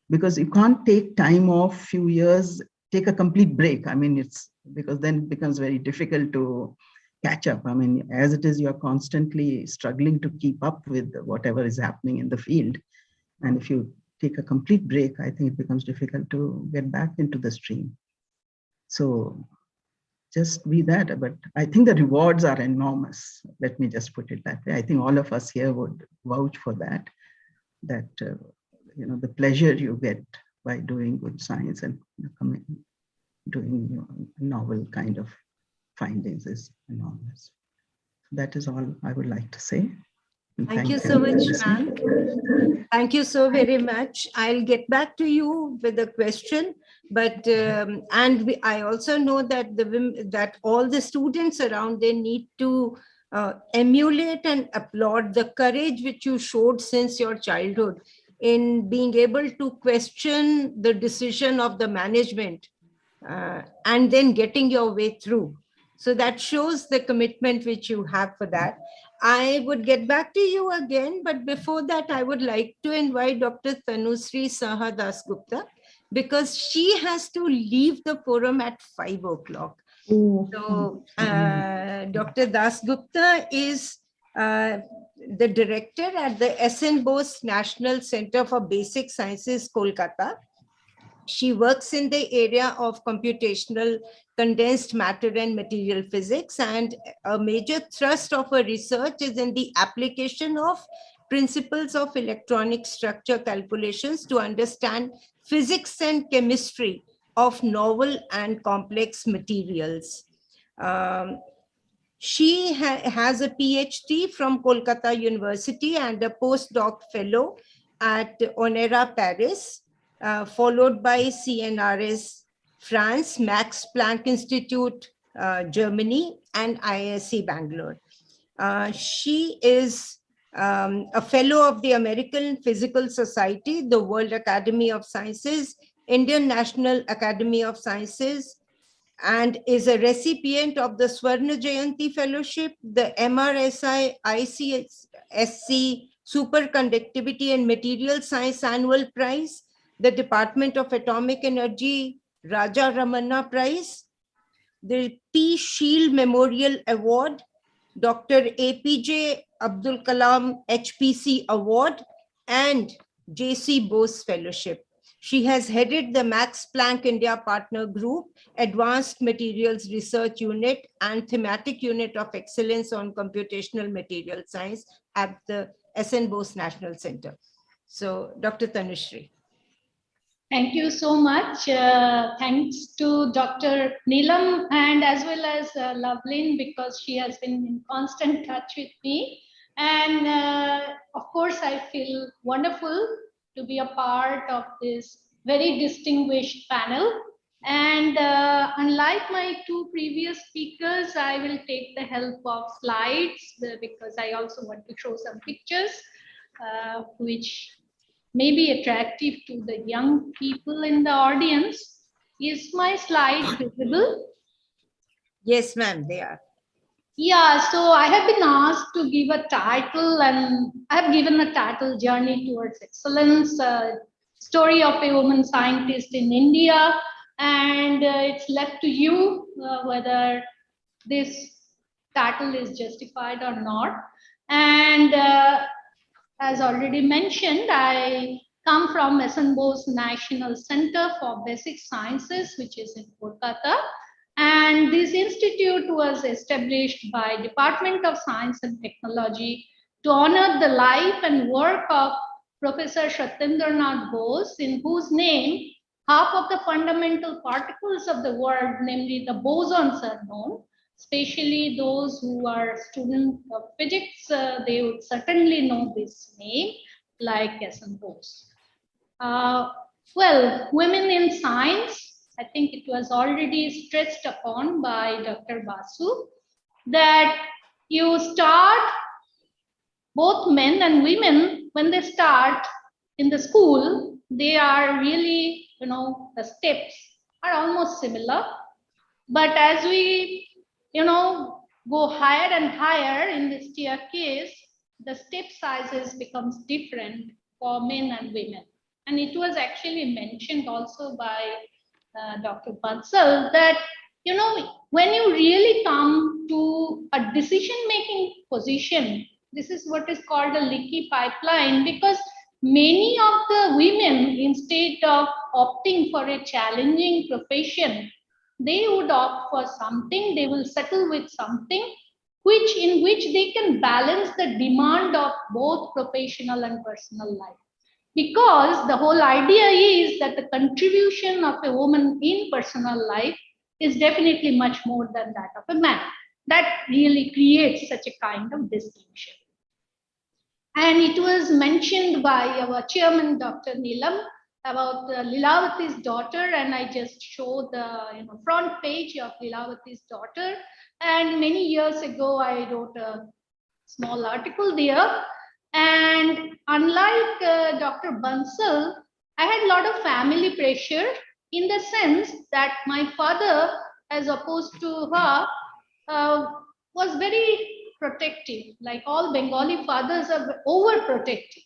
because you can't take time off few years, take a complete break. I mean, it's because then it becomes very difficult to catch up. I mean, as it is, you're constantly struggling to keep up with whatever is happening in the field. And if you take a complete break, I think it becomes difficult to get back into the stream. So just be that, but I think the rewards are enormous. Let me just put it that way. I think all of us here would vouch for that, the pleasure you get by doing good science and doing novel kind of findings is enormous. That is all I would like to say. And thank you so much, Frank. Thank you so very much. I'll get back to you with a question, but I also know that that all the students around, they need to emulate and applaud the courage which you showed since your childhood in being able to question the decision of the management and then getting your way through. So that shows the commitment which you have for that. I would get back to you again, but before that, I would like to invite Dr. Tanushree Saha Dasgupta, because she has to leave the forum at 5 o'clock. So Dr. Dasgupta is the director at the S.N. Bose National Center for Basic Sciences, Kolkata. She works in the area of computational condensed matter and material physics, and a major thrust of her research is in the application of principles of electronic structure calculations to understand physics and chemistry of novel and complex materials. She has a PhD from Kolkata University and a postdoc fellow at Onera, Paris, followed by CNRS France, Max Planck Institute, Germany, and IISc Bangalore. She is a fellow of the American Physical Society, the World Academy of Sciences, Indian National Academy of Sciences, and is a recipient of the Swarna Jayanti Fellowship, the MRSI ICSC Superconductivity and Material Science Annual Prize, the Department of Atomic Energy Raja Ramanna Prize, the P. Shield Memorial Award, Dr. APJ Abdul Kalam HPC Award, and J.C. Bose Fellowship. She has headed the Max Planck India Partner Group, Advanced Materials Research Unit, and Thematic Unit of Excellence on Computational Material Science at the S.N. Bose National Center. So, Dr. Tanushree. Thank you so much. Thanks to Dr. Neelam and as well as Loveleen, because she has been in constant touch with me. And of course, I feel wonderful to be a part of this very distinguished panel. And unlike my two previous speakers, I will take the help of slides because I also want to show some pictures, which may be attractive to the young people in the audience. Is my slide visible? Yes, ma'am, they are. Yeah, so I have been asked to give a title, and I have given a title, Journey Towards Excellence, story of a woman scientist in India. And it's left to you whether this title is justified or not. And as already mentioned, I come from S.N. Bose National Center for Basic Sciences, which is in Kolkata. And this institute was established by Department of Science and Technology to honor the life and work of Professor Satyendranath Bose, in whose name half of the fundamental particles of the world, namely the bosons, are known. Especially those who are students of physics, they would certainly know this name, like S.N. Bose. Well, women in science, I think it was already stressed upon by Dr. Basu, that you start, both men and women, when they start in the school, they are really, the steps are almost similar. But as we go higher and higher in the staircase, the step sizes becomes different for men and women. And it was actually mentioned also by Dr. Bansal that, when you really come to a decision-making position, this is what is called a leaky pipeline, because many of the women, instead of opting for a challenging profession, they would opt for something, they will settle with something in which they can balance the demand of both professional and personal life. Because the whole idea is that the contribution of a woman in personal life is definitely much more than that of a man. That really creates such a kind of distinction. And it was mentioned by our chairman, Dr. Neelam, about Lilavati's daughter, and I just showed the front page of Lilavati's daughter. And many years ago, I wrote a small article there. And unlike Dr. Bansal, I had a lot of family pressure, in the sense that my father, as opposed to her, was very protective. Like all Bengali fathers are overprotective.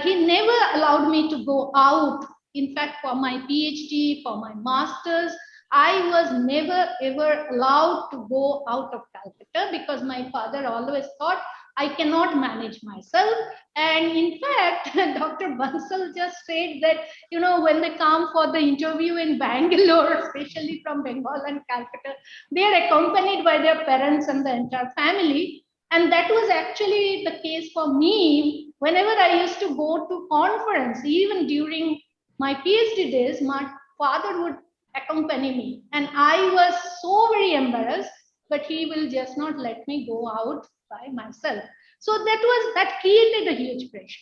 He never allowed me to go out. In fact, for my PhD, for my master's, I was never ever allowed to go out of Calcutta, because my father always thought I cannot manage myself. And in fact, Dr. Bansal just said that, when they come for the interview in Bangalore, especially from Bengal and Calcutta, they are accompanied by their parents and the entire family. And that was actually the case for me. Whenever I used to go to conference, even during my PhD days, my father would accompany me. And I was so very embarrassed, but he will just not let me go out by myself. So that created a huge pressure.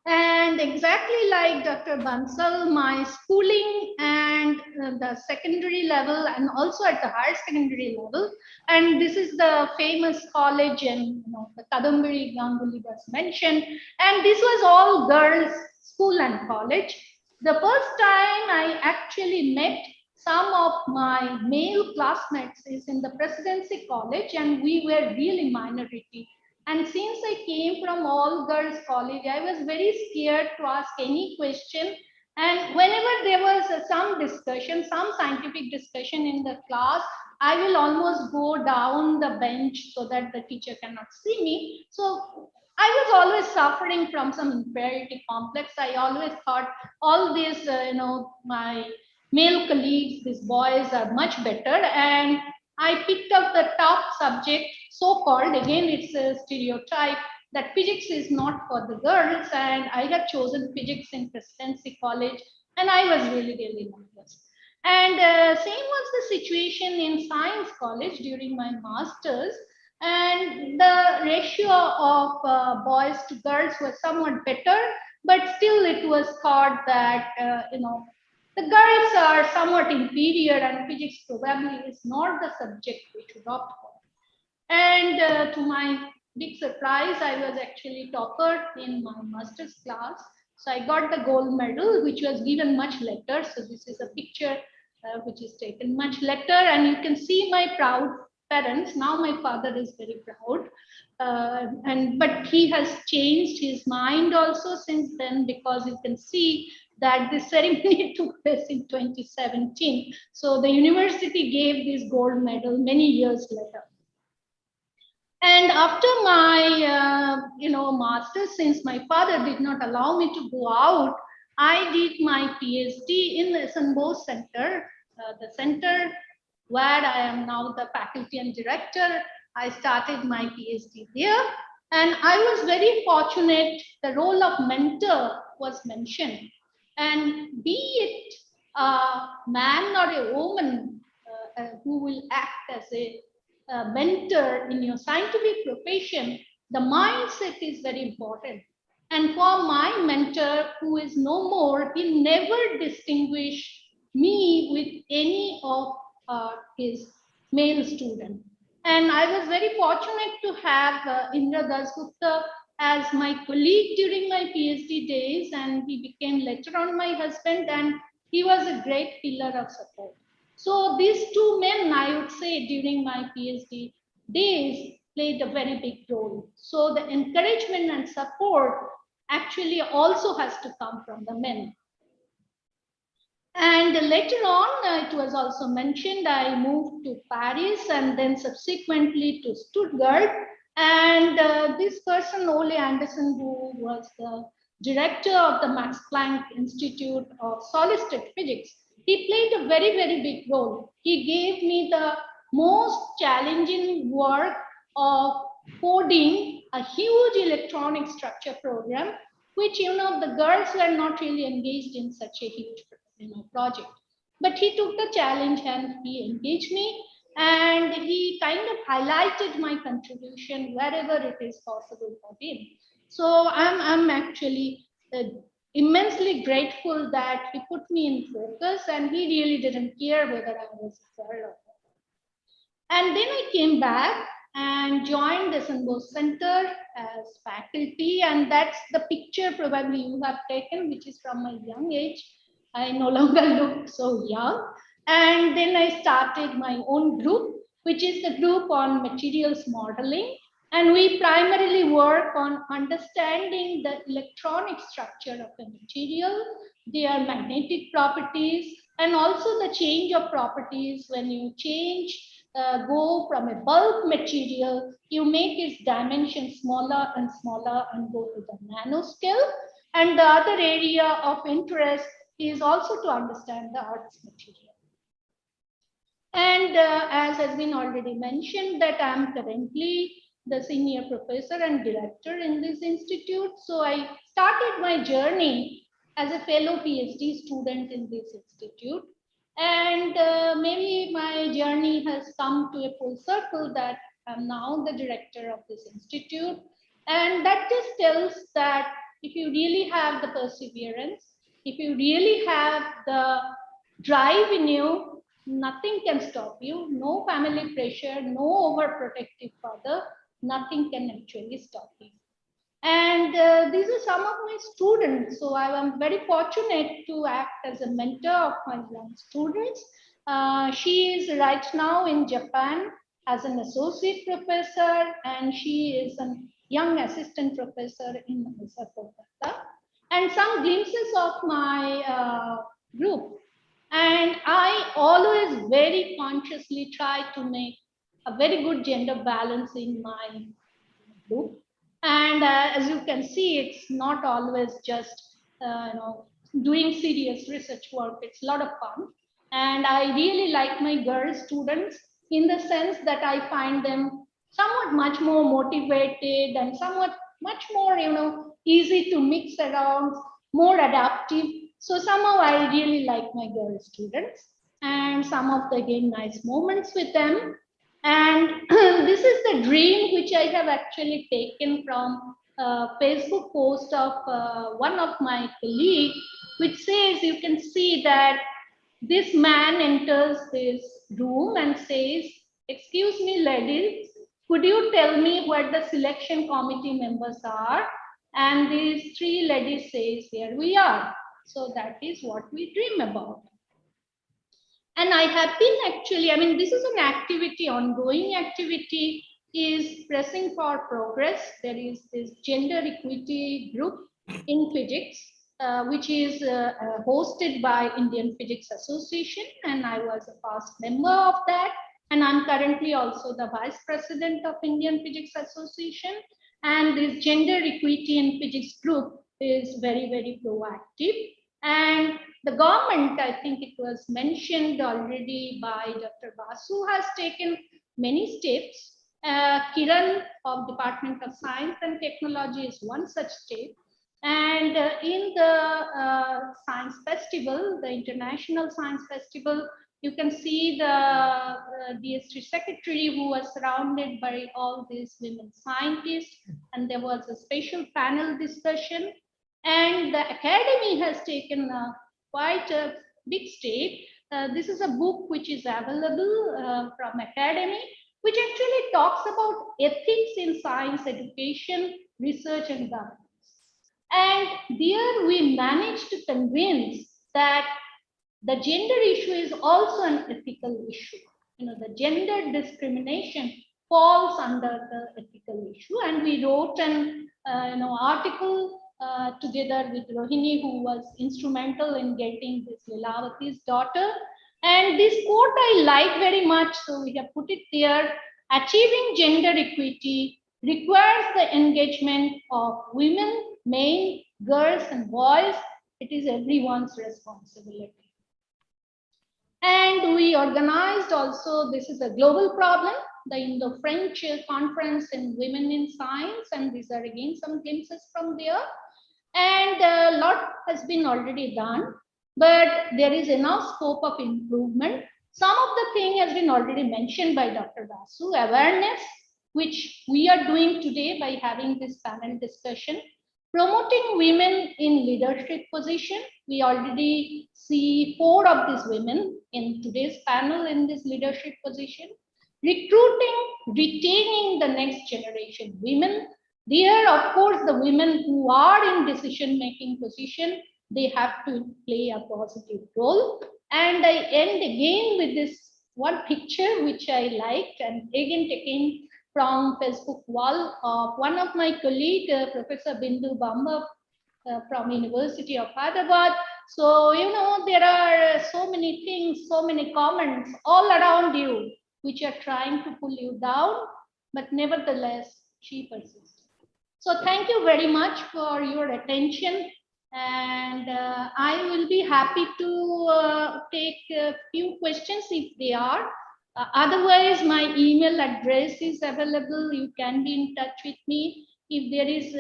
And exactly like Dr. Bansal, my schooling and the secondary level, and also at the higher secondary level, and this is the famous college, and the Kadambari Ganguly was mentioned, and this was all girls school and college. The first time I actually met some of my male classmates is in the Presidency College, and we were really minority. And since I came from all girls college, I was very scared to ask any question. And whenever there was some discussion, some scientific discussion in the class, I will almost go down the bench so that the teacher cannot see me. So I was always suffering from some inferiority complex. I always thought all these, my male colleagues, these boys are much better. And I picked up the top subject, so-called, again, it's a stereotype, that physics is not for the girls. And I had chosen physics in Presidency College, and I was really, really nervous. And same was the situation in Science College during my master's. And the ratio of boys to girls was somewhat better, but still it was thought that, the girls are somewhat inferior and physics probably is not the subject we should opt for. And to my big surprise, I was actually topper in my master's class. So I got the gold medal, which was given much later. So this is a picture which is taken much later, and you can see my proud parents. Now my father is very proud, but he has changed his mind also since then, because you can see that this ceremony took place in 2017. So the university gave this gold medal many years later. And after my, master's, since my father did not allow me to go out, I did my PhD in the Bose Center, the center where I am now the faculty and director. I started my PhD there. And I was very fortunate, the role of mentor was mentioned. And be it a man or a woman who will act as a mentor in your scientific profession, the mindset is very important. And for my mentor, who is no more, he never distinguished me with any of his male students. And I was very fortunate to have Indra Dasgupta as my colleague during my PhD days, and he became later on my husband, and he was a great pillar of support. So these two men, I would say, during my PhD days played a very big role. So the encouragement and support actually also has to come from the men. And later on, it was also mentioned, I moved to Paris and then subsequently to Stuttgart. And this person, Ole Anderson, who was the director of the Max Planck Institute of Solid-State Physics, he played a very, very big role. He gave me the most challenging work of coding a huge electronic structure program, which, the girls were not really engaged in such a huge project. But he took the challenge and he engaged me, and he kind of highlighted my contribution wherever it is possible for him. So I'm actually immensely grateful that he put me in focus, and he really didn't care whether I was a girl or not. And then I came back and joined the Bose Center as faculty, and that's the picture probably you have taken, which is from my young age. I no longer look so young. And then I started my own group, which is the group on materials modeling. And we primarily work on understanding the electronic structure of the material, their magnetic properties, and also the change of properties when you go from a bulk material, you make its dimensions smaller and smaller and go to the nanoscale. And the other area of interest is also to understand the arts material. And as has been already mentioned, that I'm currently the senior professor and director in this institute. So I started my journey as a fellow PhD student in this institute. And maybe my journey has come to a full circle that I'm now the director of this institute. And that just tells that if you really have the perseverance, if you really have the drive in you, nothing can stop you. No family pressure, no overprotective father, nothing can actually stop you. And these are some of my students. So I am very fortunate to act as a mentor of my young students. She is right now in Japan as an associate professor, and she is a young assistant professor in Kolkata. And some glimpses of my group. And I always very consciously try to make a very good gender balance in my group. And as you can see, it's not always just doing serious research work. It's a lot of fun. And I really like my girl students in the sense that I find them somewhat much more motivated and somewhat much more, easy to mix around, more adaptive. So somehow I really like my girl students, and some of the again nice moments with them. And this is the dream which I have actually taken from a Facebook post of one of my colleagues, which says, you can see that this man enters this room and says, "Excuse me, ladies, could you tell me what the selection committee members are?" And these three ladies says, "Here we are." So that is what we dream about. And I have been actually, this is an activity, ongoing activity, is pressing for progress. There is this gender equity group in physics, which is hosted by Indian Physics Association, and I was a past member of that. And I'm currently also the vice president of Indian Physics Association. And this gender equity in physics group is very, very proactive. And the government, I think it was mentioned already by Dr. Basu, has taken many steps. Kiran of Department of Science and Technology is one such step. And in the Science Festival, the International Science Festival, you can see the DST secretary who was surrounded by all these women scientists, and there was a special panel discussion. And the academy has taken quite a big step. This is a book which is available from academy, which actually talks about ethics in science education, research, and governance. And there we managed to convince that the gender issue is also an ethical issue. The gender discrimination falls under the ethical issue. And we wrote an article together with Rohini, who was instrumental in getting this Lilavati's daughter. And this quote I like very much, so we have put it there. Achieving gender equity requires the engagement of women, men, girls, and boys. It is everyone's responsibility. And we organized also, this is a global problem, the Indo-French conference in women in science, and these are again some glimpses from there. And a lot has been already done, but there is enough scope of improvement. Some of the thing has been already mentioned by Dr. Basu, awareness, which we are doing today by having this panel discussion. Promoting women in leadership position. We already see 4 of these women in today's panel in this leadership position. Recruiting, retaining the next generation women. There, of course, the women who are in decision-making position, they have to play a positive role. And I end again with this one picture which I liked, and again taken from Facebook wall of one of my colleague, Professor Bindu Bamba from University of Hyderabad. So, there are so many things, so many comments all around you, which are trying to pull you down, but nevertheless, she persists. So thank you very much for your attention. And I will be happy to take a few questions if they are. Otherwise, my email address is available. You can be in touch with me. If there is,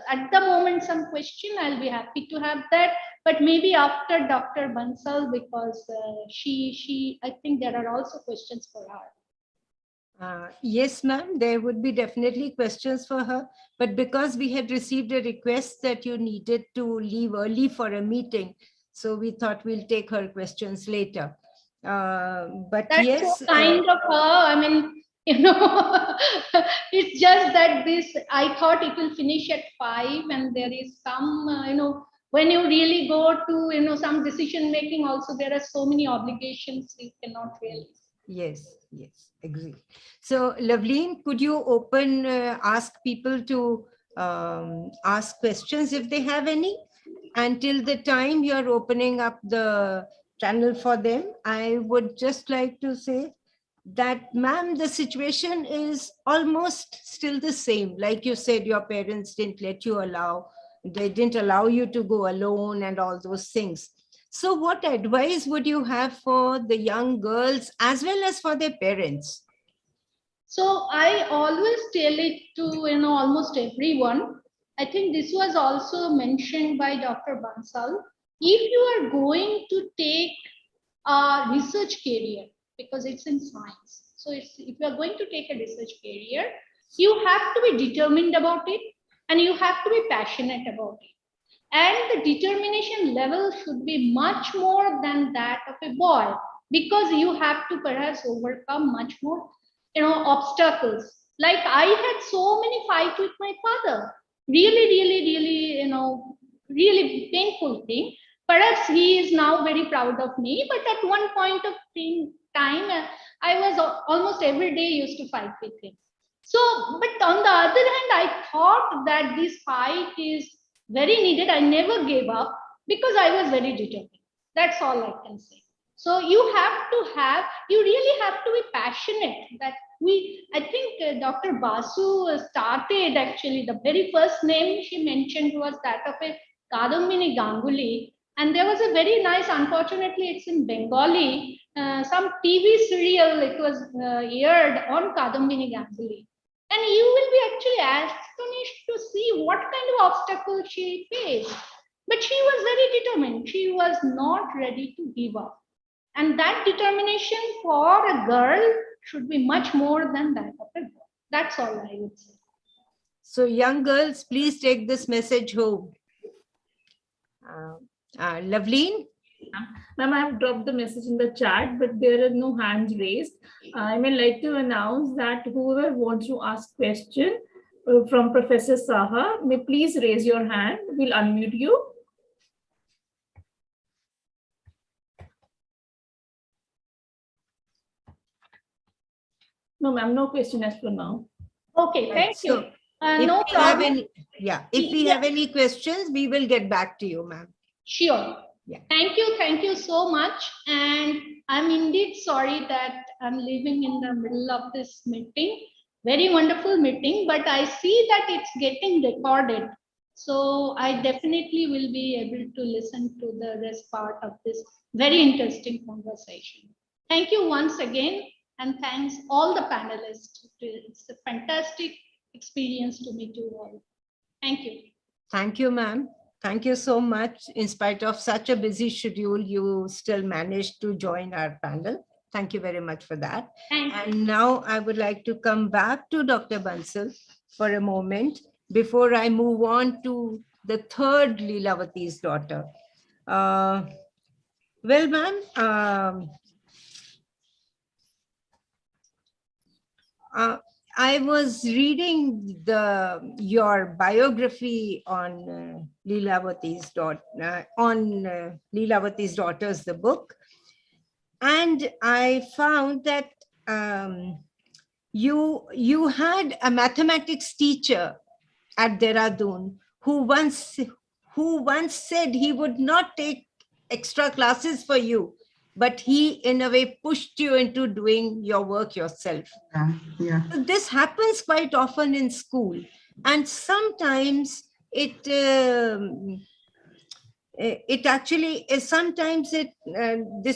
at the moment, some question, I'll be happy to have that. But maybe after Dr. Bansal, because I think there are also questions for her. Yes, ma'am, there would be definitely questions for her. But because we had received a request that you needed to leave early for a meeting, so we thought we'll take her questions later. But that's yes, so kind of her. It's just that I thought it will finish at 5, and there is some, when you really go to, some decision making, also there are so many obligations you cannot really. Yes, agree. So, Loveleen, could you ask people to ask questions if they have any? Until the time you're opening up the channel for them, I would just like to say that, ma'am, the situation is almost still the same. Like you said, your parents didn't let you they didn't allow you to go alone and all those things. So what advice would you have for the young girls as well as for their parents? So I always tell it to almost everyone. I think this was also mentioned by Dr. Bansal. If you are going to take a research career, because it's in science, so if you are going to take a research career, you have to be determined about it and you have to be passionate about it. And the determination level should be much more than that of a boy, because you have to perhaps overcome much more obstacles. Like I had so many fights with my father, really really painful thing. Perhaps he is now very proud of me, but at one point of time I was almost every day used to fight with him. So, but on the other hand, I thought that this fight is very needed. I never gave up because I was very determined. That's all I can say. So you really have to be passionate. That I think Dr. Basu started actually, the very first name she mentioned was that of a Kadambini Ganguly. And there was a very nice, unfortunately, it's in Bengali, some TV serial, it was aired on Kadambini Ganguly. And you will be actually astonished to see what kind of obstacle she faced. But she was very determined. She was not ready to give up. And that determination for a girl should be much more than that of a boy. That's all I would say. So young girls, please take this message home. Loveleen? Ma'am, I have dropped the message in the chat, but there are no hands raised. I may like to announce that whoever wants to ask question from Professor Saha, may please raise your hand. We'll unmute you. No, ma'am, no question as for now. Okay, thank you. If we have any questions, we will get back to you, ma'am. Sure. Yeah. Thank you so much. And I'm indeed sorry that I'm leaving in the middle of this meeting. Very wonderful meeting, but I see that it's getting recorded. So I definitely will be able to listen to the rest part of this very interesting conversation. Thank you once again, and thanks all the panelists. It's a fantastic experience to meet you all. Thank you. Thank you, ma'am. Thank you so much. In spite of such a busy schedule, you still managed to join our panel. Thank you very much for that. And now I would like to come back to Dr. Bansal for a moment before I move on to the third Leelavati's daughter. Well, ma'am, I was reading your biography on Leelavati's daughters, the book, and I found that you had a mathematics teacher at Dehradun who once said he would not take extra classes for you, but he in a way pushed you into doing your work yourself. Yeah. This happens quite often in school, and sometimes the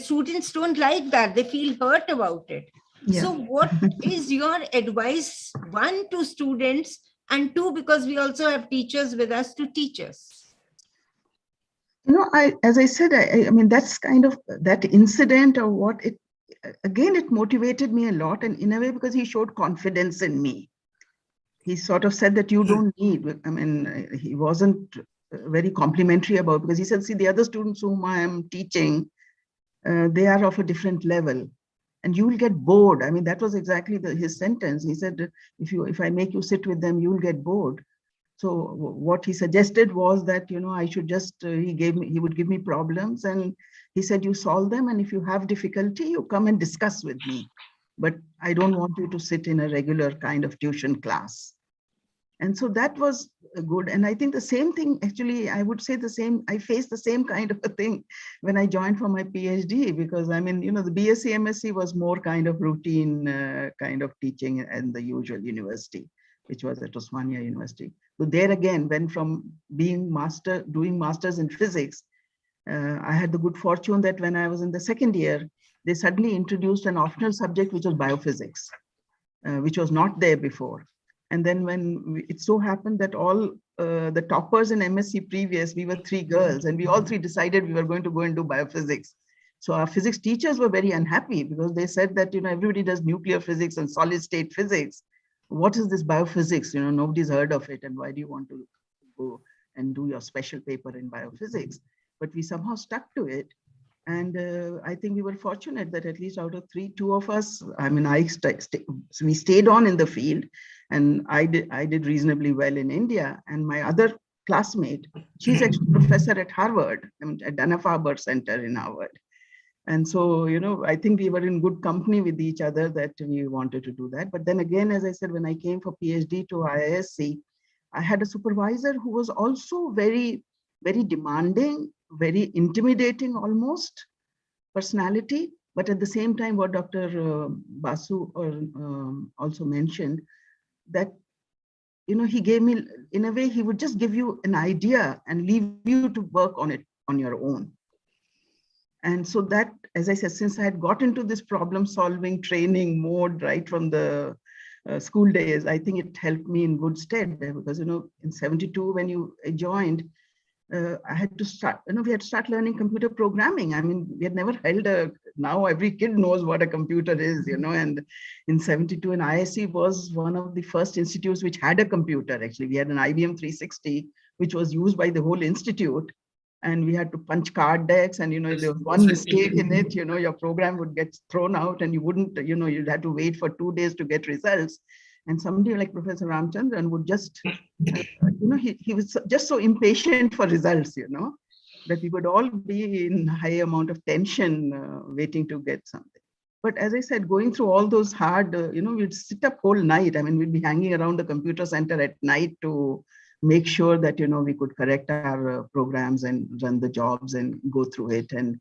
students don't like that. They feel hurt about it. Yeah. So what is your advice, one, to students, and two, because we also have teachers with us, to teach us? As I said, I mean, that's kind of that incident or what it motivated me a lot, and in a way, because he showed confidence in me. He sort of said that you don't need, I mean, he wasn't very complimentary about, because he said, see, the other students whom I am teaching, they are of a different level and you will get bored. I mean, that was exactly his sentence. He said, if I make you sit with them, you will get bored. So what he suggested was that, I should just, he would give me problems, and he said, you solve them, and if you have difficulty, you come and discuss with me. But I don't want you to sit in a regular kind of tuition class. And so that was good. And I think the same thing, actually, I would say the same, I faced the same kind of a thing when I joined for my PhD, because I mean, the BSc, MSc was more kind of routine kind of teaching in the usual university, which was at Osmania University. So there again, went from doing masters in physics. I had the good fortune that when I was in the second year, they suddenly introduced an optional subject, which was biophysics, which was not there before. And then when it so happened that all the toppers in MSc previous, we were 3 girls, and we all 3 decided we were going to go and do biophysics. So our physics teachers were very unhappy because they said that, everybody does nuclear physics and solid state physics. What is this biophysics? Nobody's heard of it. And why do you want to go and do your special paper in biophysics? But we somehow stuck to it. And I think we were fortunate that at least out of 3, 2 of us, I mean, we stayed on in the field, and I did reasonably well in India. And my other classmate, she's actually a professor at Harvard, at Dana-Farber Center in Harvard. And so, I think we were in good company with each other that we wanted to do that. But then again, as I said, when I came for PhD to IISc, I had a supervisor who was also very, very demanding, very intimidating almost personality. But at the same time, what Dr. Basu also mentioned, that, he gave me, in a way, he would just give you an idea and leave you to work on it on your own. And so that, as I said, since I had got into this problem solving training mode right from the school days, I think it helped me in good stead, because, in 72, when I joined, I had to start, we had to start learning computer programming. I mean, we had never held now every kid knows what a computer is, and in 72, and ISC was one of the first institutes which had a computer. Actually, we had an IBM 360, which was used by the whole institute. And we had to punch card decks, and, if there was one mistake in it, your program would get thrown out, and you wouldn't, you'd have to wait for 2 days to get results. And somebody like Professor Ramchandran would just, he was just so impatient for results, that we would all be in high amount of tension waiting to get something. But as I said, going through all those hard, we'd sit up whole night. I mean, we'd be hanging around the computer center at night to make sure that, we could correct our programs and run the jobs and go through it. And,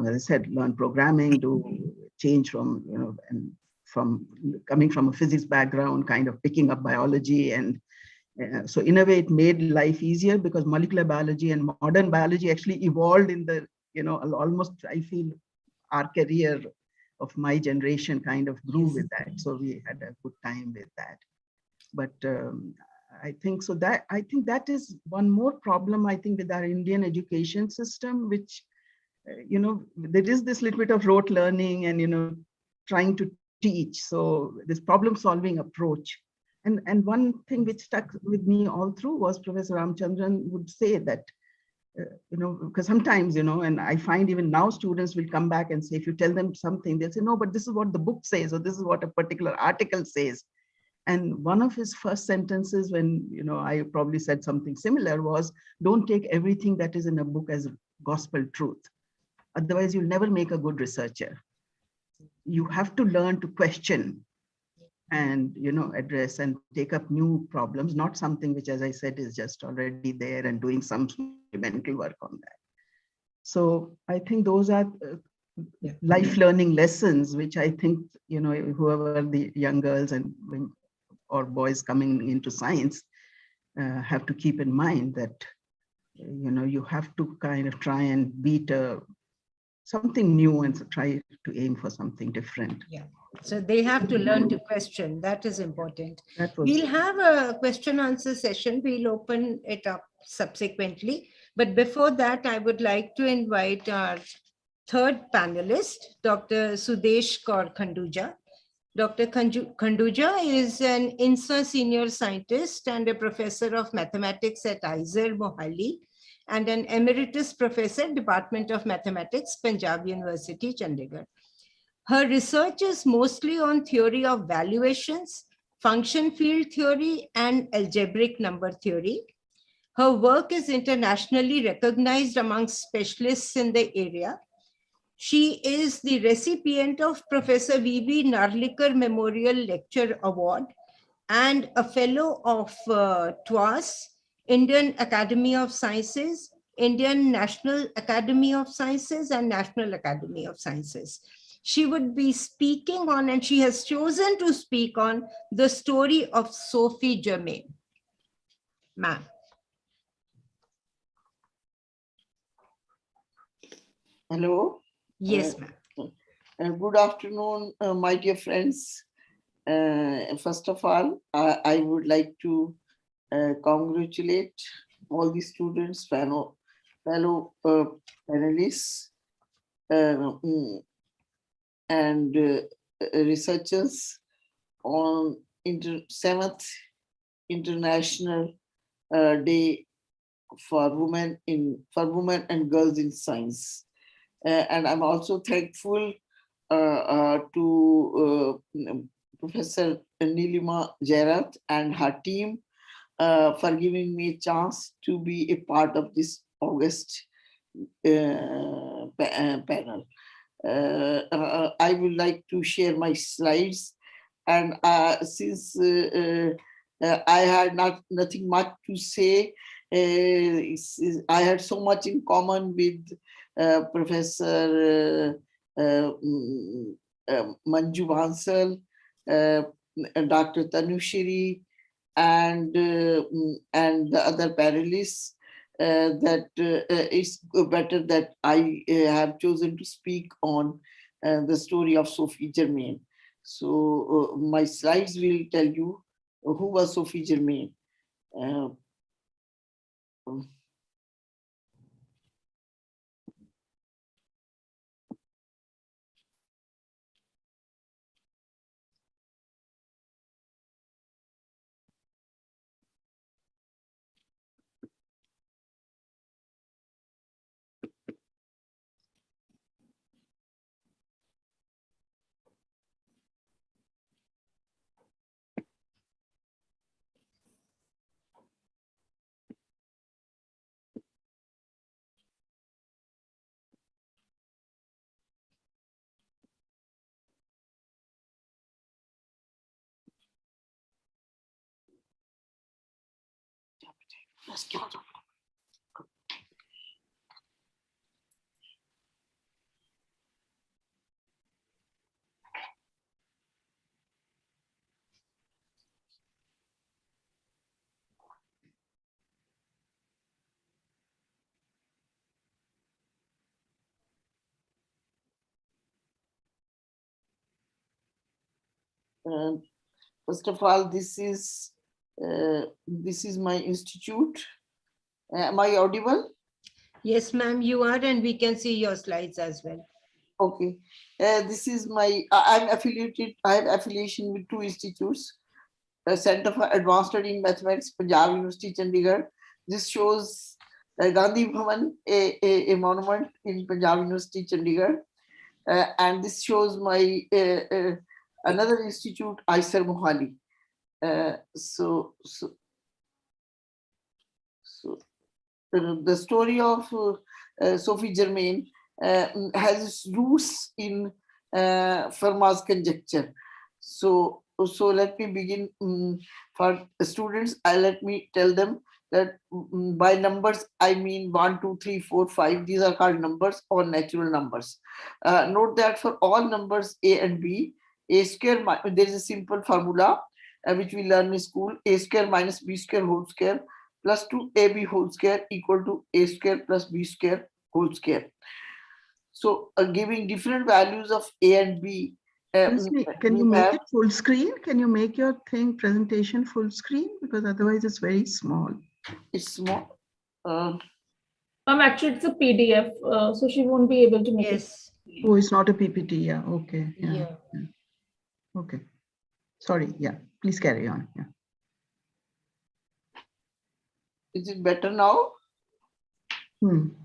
as I said, learn programming, to change from, and from coming from a physics background, kind of picking up biology. And so in a way, it made life easier, because molecular biology and modern biology actually evolved in the, almost, I feel, our career of my generation kind of grew with that. So we had a good time with that. But I think so that, I think that is one more problem, I think, with our Indian education system, which, there is this little bit of rote learning and, trying to teach. So this problem solving approach. And one thing which stuck with me all through was Professor Ramchandran would say that, because sometimes, and I find even now students will come back and say, if you tell them something, they'll say, no, but this is what the book says, or this is what a particular article says. And one of his first sentences when, I probably said something similar was, don't take everything that is in a book as gospel truth. Otherwise, you'll never make a good researcher. You have to learn to question and, address and take up new problems, not something which, as I said, is just already there and doing some mental work on that. So I think those are life learning lessons, which I think, whoever the young girls and or boys coming into science have to keep in mind that, you have to kind of try and beat something new and try to aim for something different. Yeah. So they have to learn to question. That is important. We'll have a question answer session. We'll open it up subsequently. But before that, I would like to invite our third panelist, Dr. Sudesh Kaur Khanduja. Dr. Khanduja is an INSA senior scientist and a professor of mathematics at IISER Mohali, and an emeritus professor, Department of Mathematics, Punjab University, Chandigarh. Her research is mostly on theory of valuations, function field theory, and algebraic number theory. Her work is internationally recognized amongst specialists in the area. She is the recipient of Professor V.V. Narlikar Memorial Lecture Award and a fellow of TWAS, Indian Academy of Sciences, Indian National Academy of Sciences, and National Academy of Sciences. She would be speaking on, and she has chosen to speak on, the story of Sophie Germain. Ma'am. Hello. Yes, ma'am. Good afternoon, my dear friends. First of all, I would like to congratulate all the students, fellow panelists, and researchers on 7th International Day for Women and Girls in Science. And I'm also thankful to Professor Nilima Jairat and her team for giving me a chance to be a part of this August panel. I would like to share my slides, and since I had nothing much to say, I had so much in common with Professor Manju Bansal, Dr. Tanushri, and the other panelists, that it's better that I have chosen to speak on the story of Sophie Germain. So my slides will tell you who was Sophie Germain. First of all, this is my institute. Am I audible? Yes, ma'am, you are, and we can see your slides as well. Okay. This is my, I'm affiliated, I have affiliation with 2 institutes. Center for Advanced Study in Mathematics, Punjab University, Chandigarh. This shows Gandhi Bhavan, a monument in Punjab University, Chandigarh. And this shows my another institute, ISER Mohali. So the story of Sophie Germain has its roots in Fermat's conjecture. So let me begin. For students, let me tell them that by numbers I mean 1, 2, 3, 4, 5. These are called numbers or natural numbers. Note that for all numbers A and B, a square, there is a simple formula which we learn in school: a square minus b square whole square plus 2ab whole square equal to a square plus b square whole square. So giving different values of a and b. Can you make it full screen? Can you make your presentation full screen? Because otherwise it's very small. It's small. Actually, it's a PDF, so she won't be able to make it. Yes. Oh, it's not a PPT. Yeah. Okay. Yeah. Okay. Sorry. Yeah. Please carry on. Yeah. Is it better now?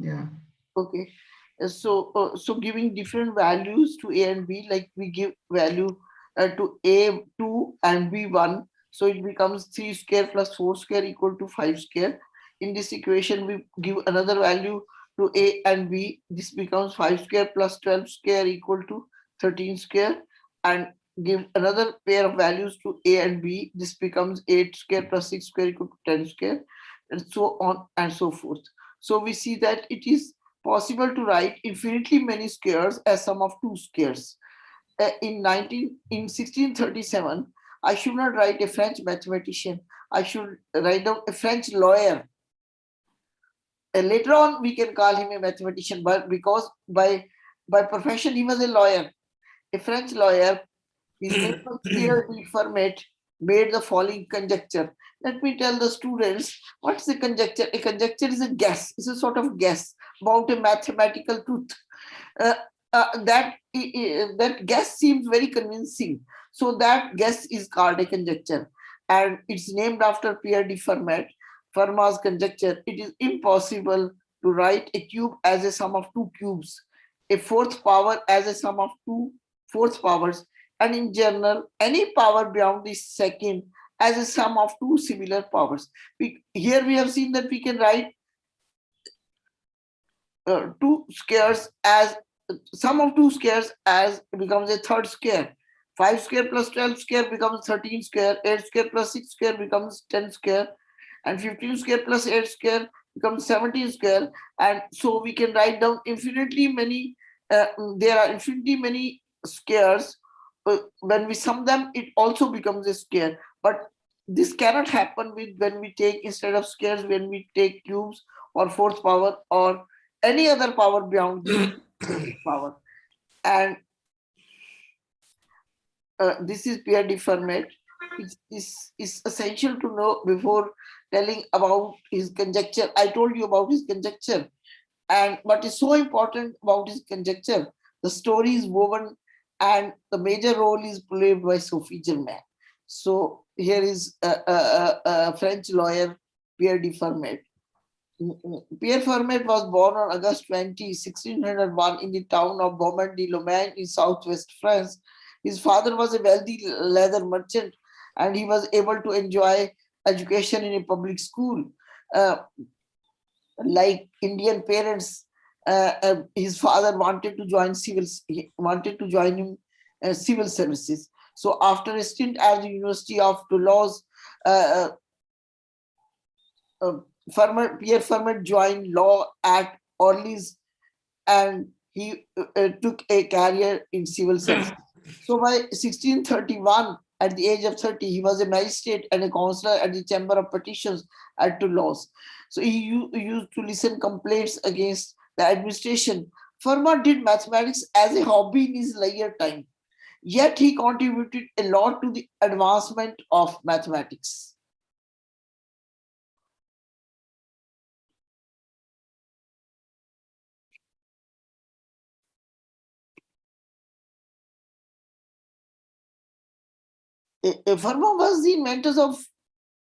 Yeah. Okay. So giving different values to a and b, like we give value to a 2 and b 1, so it becomes 3 square plus 4 square equal to 5 square. In this equation, we give another value to a and b. This becomes 5 square plus 12 square equal to 13 square. And give another pair of values to A and B. This becomes 8 square plus 6 square equal to 10 square, and so on and so forth. So we see that it is possible to write infinitely many squares as sum of two squares. In 1637, I should not write a French mathematician. I should write down a French lawyer. Later on, we can call him a mathematician, but because by profession he was a lawyer, a French lawyer. His name was Pierre de Fermat, made the following conjecture. Let me tell the students what's the conjecture. A conjecture is a guess. It's a sort of guess about a mathematical truth. That guess seems very convincing. So that guess is called a conjecture, and it's named after Pierre de Fermat. Fermat's conjecture. It is impossible to write a cube as a sum of two cubes, a fourth power as a sum of two fourth powers, and in general, any power beyond the second as a sum of two similar powers. Here we have seen that we can write two squares as sum of two squares as becomes a third square. 5 square plus 12 square becomes 13 square. 8 square plus 6 square becomes 10 square. And 15 square plus 8 square becomes 17 square. And so we can write down infinitely many, there are infinitely many squares. When we sum them, it also becomes a square. But this cannot happen with when we take, instead of squares, when we take cubes or fourth power or any other power beyond the power. And this is Pierre de Fermat. It's essential to know before telling about his conjecture. I told you about his conjecture. And what is so important about his conjecture, the story is woven and the major role is played by Sophie Germain. So here is a French lawyer, Pierre de Fermat. Pierre Fermat was born on August 20, 1601 in the town of Beaumont-de-Lomagne in southwest France. His father was a wealthy leather merchant and he was able to enjoy education in a public school. Like Indian parents, his father wanted to join civil services. So after a stint at the University of Toulouse, Pierre Fermat joined law at Orleans and he took a career in civil service. So by 1631, at the age of 30, he was a magistrate and a counselor at the Chamber of Petitions at Toulouse. So he used to listen complaints against the administration. Fermat did mathematics as a hobby in his leisure time, yet he contributed a lot to the advancement of mathematics. Fermat was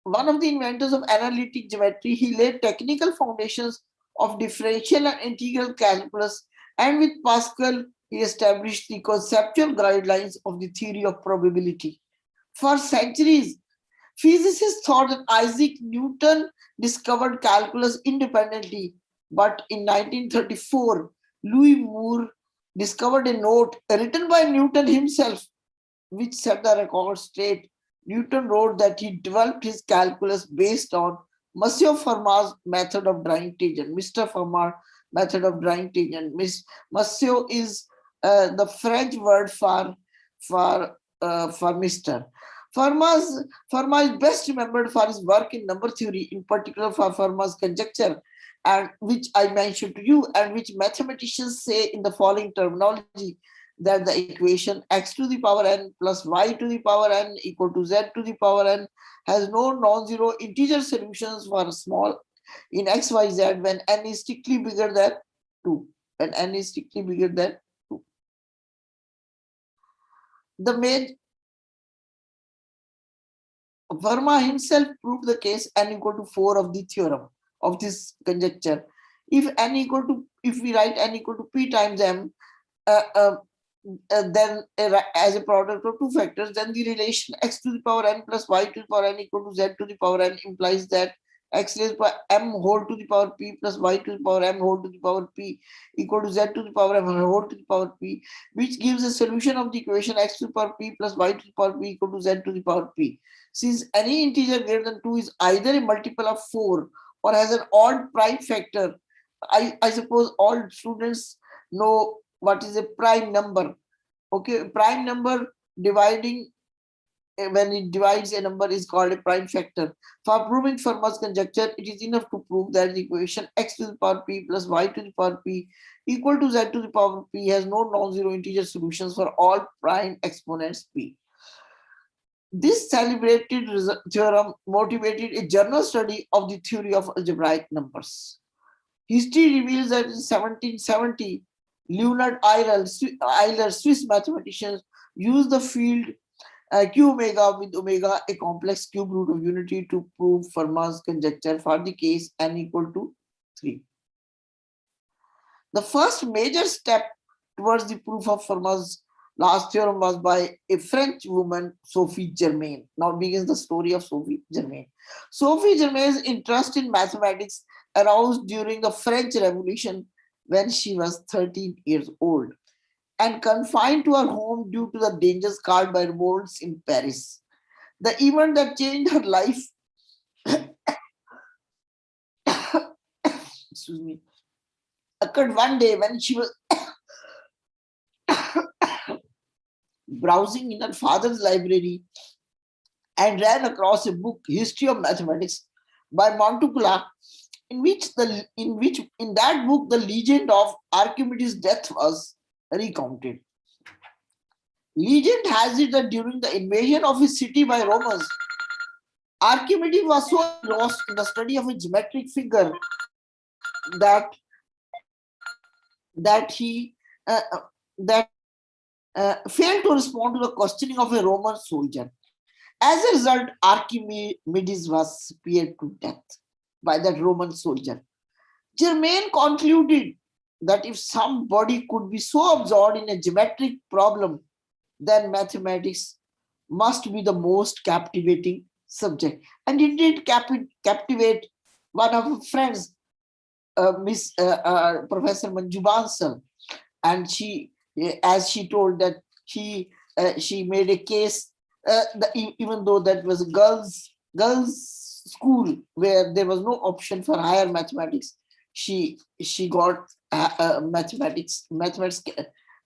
one of the inventors of analytic geometry. He laid technical foundations of differential and integral calculus, and with Pascal, he established the conceptual guidelines of the theory of probability. For centuries, physicists thought that Isaac Newton discovered calculus independently, but in 1934, Louis Moore discovered a note written by Newton himself, which set the record straight. Newton wrote that he developed his calculus based on Monsieur Fermat's method of drawing tangent. Mr. Fermat method of drawing tangent. Monsieur is the French word for Mr. Fermat is best remembered for his work in number theory, in particular for Fermat's conjecture, and which I mentioned to you, and which mathematicians say in the following terminology, that the equation x to the power n plus y to the power n equal to z to the power n has no non-zero integer solutions for small in x, y, z when n is strictly bigger than 2. When n is strictly bigger than 2. The main Fermat himself proved the case n equal to 4 of the theorem of this conjecture. If we write n equal to p times m, then as a product of two factors, then the relation x to the power n plus y to the power n equal to z to the power n implies that x raised by m whole to the power p plus y to the power m whole to the power p equal to z to the power m whole to the power p, which gives a solution of the equation x to the power p plus y to the power p equal to z to the power p. Since any integer greater than 2 is either a multiple of 4 or has an odd prime factor, I suppose all students know what is a prime number. Okay, prime number dividing, when it divides a number, is called a prime factor. For proving Fermat's conjecture, it is enough to prove that the equation x to the power p plus y to the power p equal to z to the power p has no non-zero integer solutions for all prime exponents p. This celebrated theorem motivated a journal study of the theory of algebraic numbers. History reveals that in 1770, Leonhard Euler, Swiss mathematicians, used the field q omega with omega, a complex cube root of unity, to prove Fermat's conjecture for the case n equal to 3. The first major step towards the proof of Fermat's last theorem was by a French woman, Sophie Germain. Now begins the story of Sophie Germain. Sophie Germain's interest in mathematics aroused during the French Revolution when she was 13 years old and confined to her home due to the dangers caused by revolts in Paris. The event that changed her life excuse me, occurred one day when she was browsing in her father's library and ran across a book, History of Mathematics by Montucla, in that book the legend of Archimedes' death was recounted. Legend has it that during the invasion of his city by Romans, Archimedes was so lost in the study of a geometric figure that he failed to respond to the questioning of a Roman soldier. As a result, Archimedes was speared to death by that Roman soldier. Germain concluded that if somebody could be so absorbed in a geometric problem, then mathematics must be the most captivating subject. And it did captivate one of her friends, Professor Manju Bansal. And she, as she told that she made a case, even though that was a girls school where there was no option for higher mathematics, she got mathematics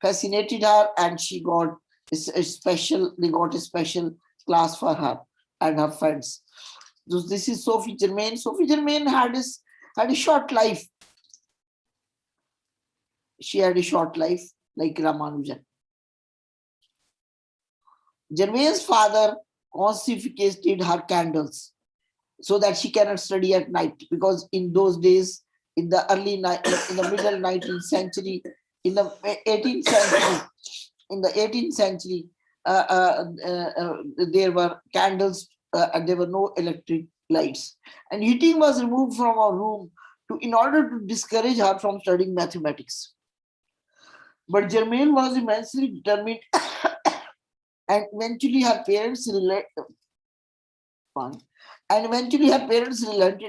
fascinated her, and she got a special class for her and her friends. So this is Sophie Germain. Sophie Germain had a short life. She had a short life like Ramanujan. Germain's father confiscated her candles so that she cannot study at night, because in those days, in the middle 19th century, in the 18th century, there were candles and there were no electric lights, and heating was removed from our room in order to discourage her from studying mathematics. But Germain was immensely determined, and eventually her parents relented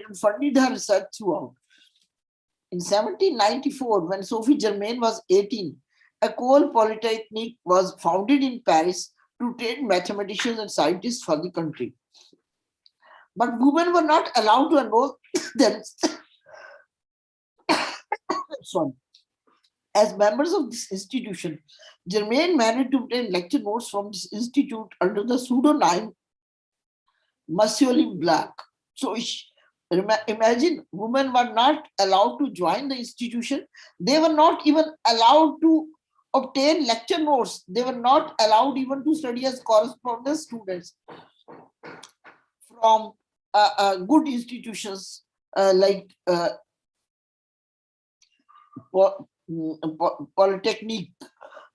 and funded her research throughout. In 1794, when Sophie Germain was 18, École Polytechnique was founded in Paris to train mathematicians and scientists for the country. But women were not allowed to enroll themselves as members of this institution. Germain managed to obtain lecture notes from this institute under the pseudonym Monsieur Leblanc. So imagine, women were not allowed to join the institution. They were not even allowed to obtain lecture notes. They were not allowed even to study as correspondence students from good institutions like Polytechnique.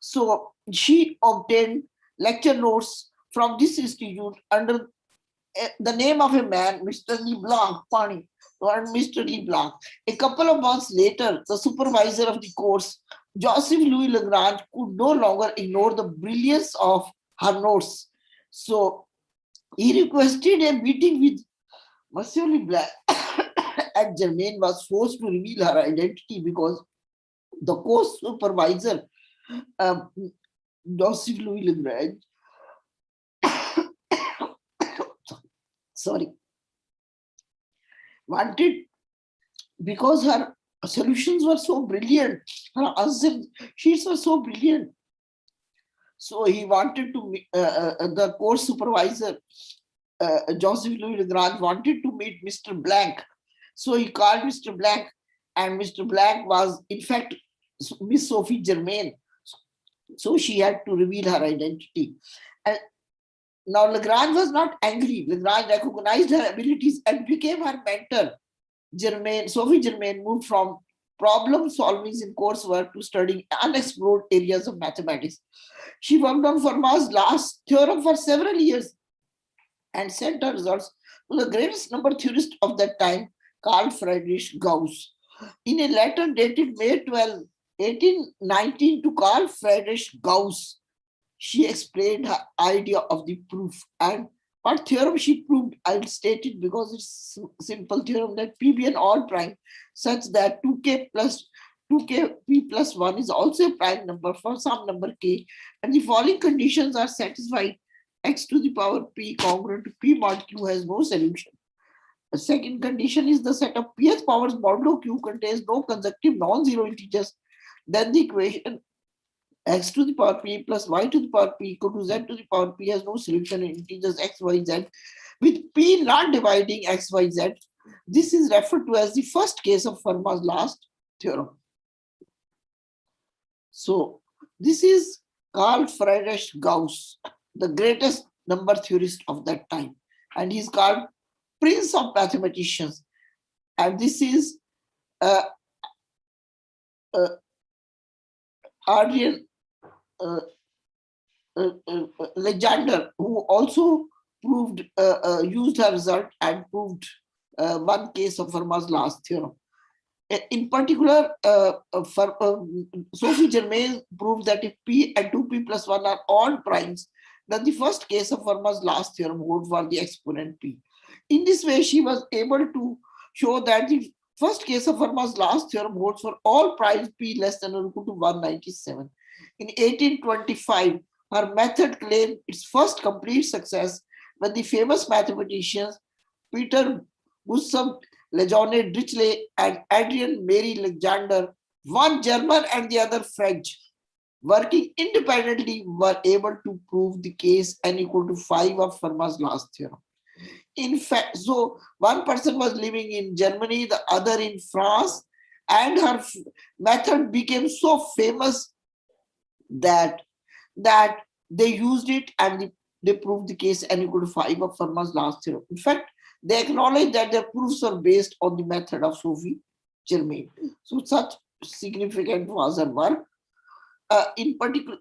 So she obtained lecture notes from this institute under the name of a man, Mr. Leblanc, Mr. Leblanc. A couple of months later, the supervisor of the course, Joseph Louis Lagrange, could no longer ignore the brilliance of her notes. So he requested a meeting with Monsieur Leblanc and Germain was forced to reveal her identity because the course supervisor, Joseph Louis Lagrange, sorry, wanted, because her solutions were so brilliant, her answer sheets were so brilliant. So he wanted to, the course supervisor, Joseph Louis Lagrange, wanted to meet Mr. Blank. So he called Mr. Blank, and Mr. Blank was, in fact, Miss Sophie Germain. So she had to reveal her identity. And now Lagrange was not angry. Lagrange recognized her abilities and became her mentor. Sophie Germain moved from problem solving in coursework to studying unexplored areas of mathematics. She worked on Fermat's last theorem for several years and sent her results to the greatest number theorist of that time, Carl Friedrich Gauss. In a letter dated May 12, 1819 to Carl Friedrich Gauss, she explained her idea of the proof. And what theorem she proved, I'll state it because it's a simple theorem that P be an all prime such that 2k p plus 1 is also a prime number for some number k, and the following conditions are satisfied: x to the power p congruent to p mod q has no solution. The second condition is the set of pth powers modulo q contains no consecutive non-zero integers. Then the equation x to the power p plus y to the power p equal to z to the power p has no solution in integers x, y, z, with p not dividing x, y, z. This is referred to as the first case of Fermat's last theorem. So this is Carl Friedrich Gauss, the greatest number theorist of that time, and he's called Prince of Mathematicians. And this is Adrian Legendre, who also proved, used her result and proved one case of Fermat's last theorem. In particular, Sophie Germain proved that if p and 2p plus 1 are all primes, then the first case of Fermat's last theorem holds for the exponent p. In this way, she was able to show that the first case of Fermat's last theorem holds for all primes p less than or equal to 197. In 1825, her method claimed its first complete success when the famous mathematicians Peter Gustav Lejeune Dirichlet and Adrien Marie Legendre, one German and the other French, working independently, were able to prove the case n equal to 5 of Fermat's last theorem. In fact, so one person was living in Germany, the other in France, and her method became so famous that they used it and they proved the case n equal to 5 of Fermat's last theorem. In fact, they acknowledge that their proofs were based on the method of Sophie Germain. So such significant was her work. In particular,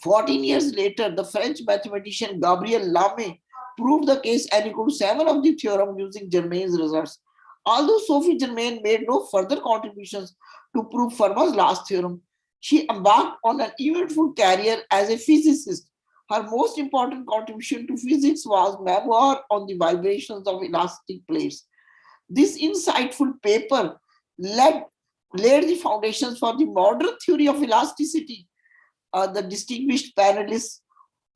14 years later, the French mathematician Gabriel Lamy proved the case n equal to 7 of the theorem using Germain's results. Although Sophie Germain made no further contributions to prove Fermat's last theorem, she embarked on an eventful career as a physicist. Her most important contribution to physics was memoir on the vibrations of elastic plates. This insightful paper laid the foundations for the modern theory of elasticity. The distinguished panelists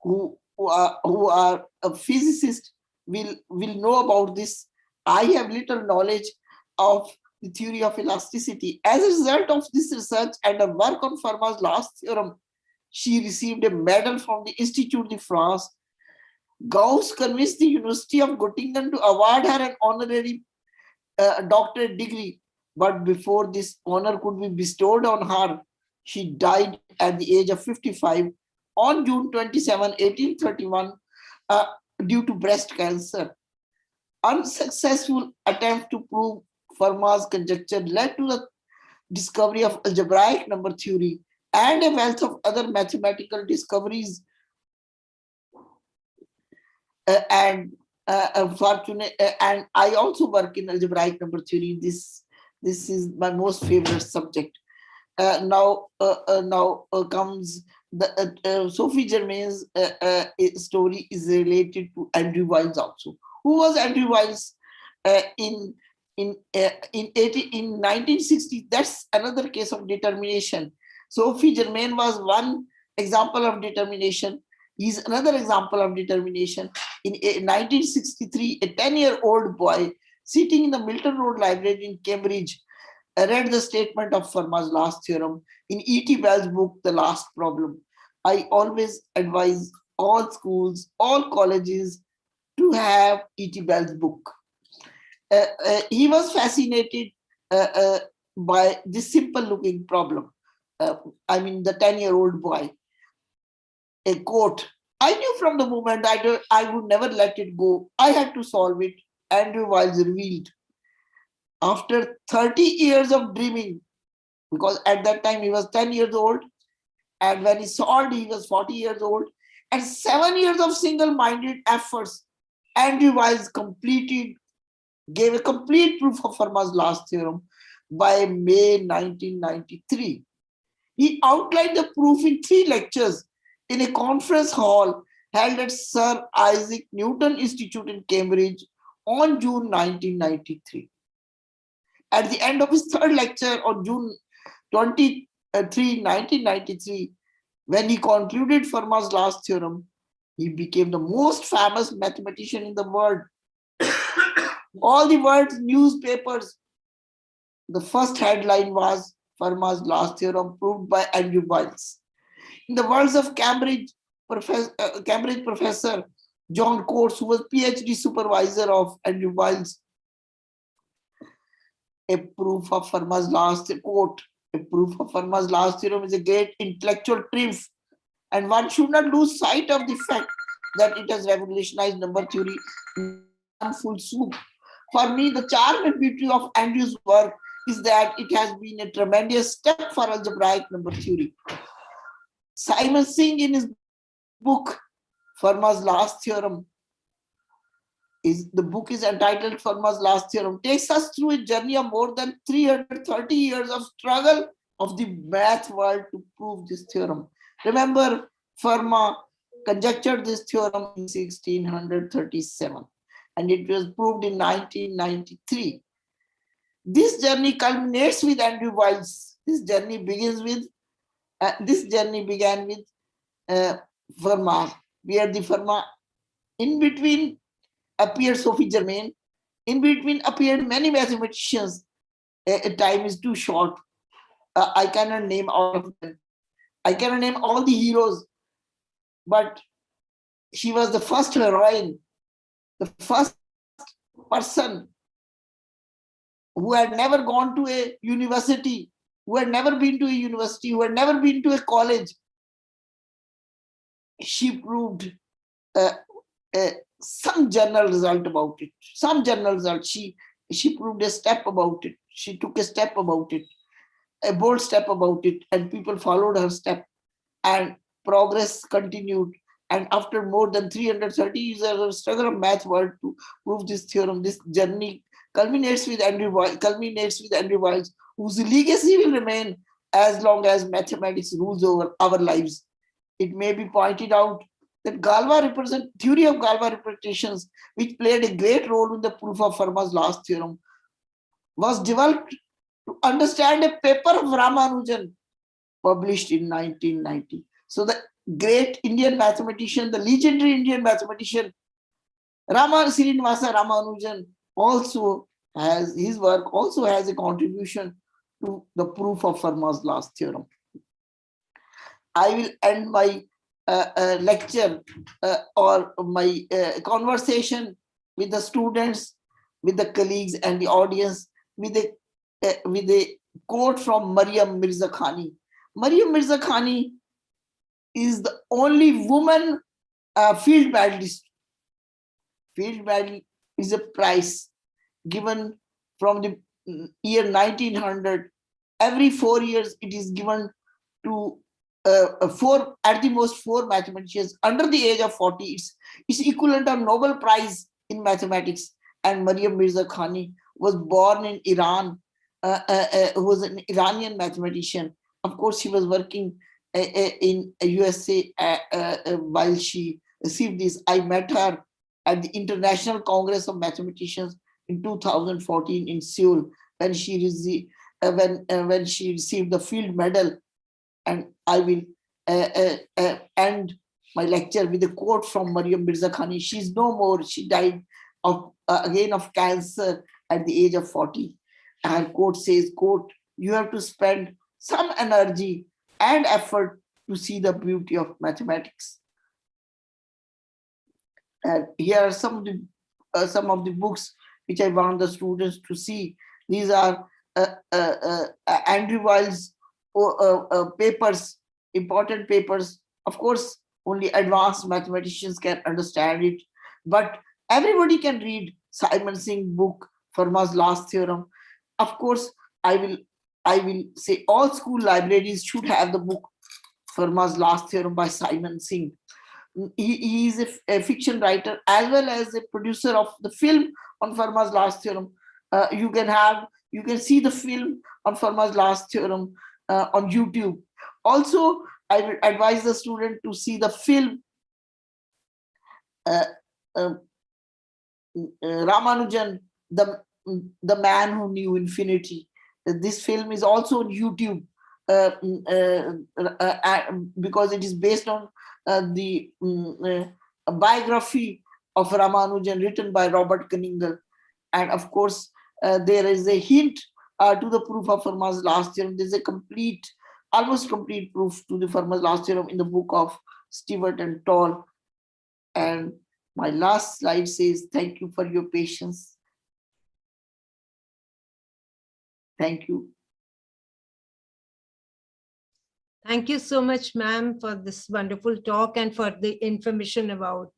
who are a physicist will know about this. I have little knowledge of the theory of elasticity. As a result of this research and a work on Fermat's last theorem, she received a medal from the Institut de France. Gauss convinced the University of Göttingen to award her an honorary doctorate degree. But before this honor could be bestowed on her, she died at the age of 55 on June 27, 1831, due to breast cancer. Unsuccessful attempt to prove Fermat's conjecture led to the discovery of algebraic number theory and a wealth of other mathematical discoveries. And I also work in algebraic number theory. This is my most favorite subject. Now comes the Sophie Germain's story is related to Andrew Wiles also, Who was Andrew Wiles in 1960? That's another case of determination. Sophie Germain was one example of determination. He's another example of determination. In 1963, a 10-year-old boy sitting in the Milton Road Library in Cambridge read the statement of Fermat's last theorem in E.T. Bell's book, The Last Problem. I always advise all schools, all colleges to have E.T. Bell's book. He was fascinated by this simple looking problem. I mean, the 10-year-old boy. A quote, I knew from the moment I would never let it go. I had to solve it. Andrew Wiles revealed. After 30 years of dreaming, because at that time he was 10 years old, and when he solved, he was 40 years old, and 7 years of single-minded efforts, Andrew Wiles gave a complete proof of Fermat's last theorem by May 1993. He outlined the proof in 3 lectures in a conference hall held at Sir Isaac Newton Institute in Cambridge on June 1993. At the end of his 3rd lecture on June 23, 1993, when he concluded Fermat's last theorem, he became the most famous mathematician in the world. All the world's newspapers, the first headline was Fermat's last theorem proved by Andrew Wiles. In the words of Cambridge professor John Coates, who was PhD supervisor of Andrew Wiles, a proof of Fermat's last theorem is a great intellectual triumph, and one should not lose sight of the fact that it has revolutionized number theory in full swoop. For me, the charm and beauty of Andrew's work is that it has been a tremendous step for algebraic number theory. Simon Singh, in his book Fermat's Last Theorem, the book is entitled Fermat's Last Theorem, takes us through a journey of more than 330 years of struggle of the math world to prove this theorem. Remember, Fermat conjectured this theorem in 1637, and it was proved in 1993. This journey culminates with Andrew Wiles. This journey began with Fermat, where the Fermat, in between appeared Sophie Germain, in between appeared many mathematicians. Time is too short. I cannot name all of them. I cannot name all the heroes, but she was the first heroine, the first person who had never gone to a university, who had never been to a university, who had never been to a college. She proved some general result about it. Some general result. She proved a step about it. She took a step about it, a bold step about it, and people followed her step, and progress continued. And after more than 330 years of struggle of math world to prove this theorem, this journey culminates with Andrew Wiles, whose legacy will remain as long as mathematics rules over our lives. It may be pointed out that theory of Galois representations, which played a great role in the proof of Fermat's last theorem, was developed to understand a paper of Ramanujan published in 1990. So the great Indian mathematician, the legendary Indian mathematician, Srinivasa Ramanujan, also has his work also has a contribution to the proof of Fermat's last theorem. I will end my lecture or my conversation with the students, with the colleagues and the audience with a quote from Mariam Mirza Khani. Mariam Mirza Khani is the only woman field medalist. Field medal is a prize given from the year 1900. Every 4 years, it is given to at the most 4 mathematicians under the age of 40. It's equivalent of Nobel Prize in mathematics. And Mariam Mirza Khani was born in Iran, who was an Iranian mathematician. Of course, she was working in USA while she received this. I met her at the International Congress of Mathematicians in 2014 in Seoul, when she received the field medal. And I will end my lecture with a quote from Mariam Mirza Khani. She's no more. She died of again of cancer at the age of 40. Her quote says, quote, "You have to spend some energy and effort to see the beauty of mathematics." And here are some of the books which I want the students to see. These are Andrew Weil's papers, important papers. Of course, only advanced mathematicians can understand it, but everybody can read Simon Singh's book, Fermat's Last Theorem. Of course, I will say all school libraries should have the book Fermat's Last Theorem by Simon Singh. He is a fiction writer as well as a producer of the film on Fermat's Last Theorem. You can see the film on Fermat's Last Theorem on YouTube. Also, I will advise the student to see the film Ramanujan, the Man Who Knew Infinity. This film is also on YouTube because it is based on the biography of Ramanujan written by Robert Cunningham. And of course, there is a hint to the proof of Fermat's Last Theorem. There is a almost complete proof to the Fermat's Last Theorem in the book of Stewart and Toll. And my last slide says, thank you for your patience. Thank you. Thank you so much, ma'am, for this wonderful talk and for the information about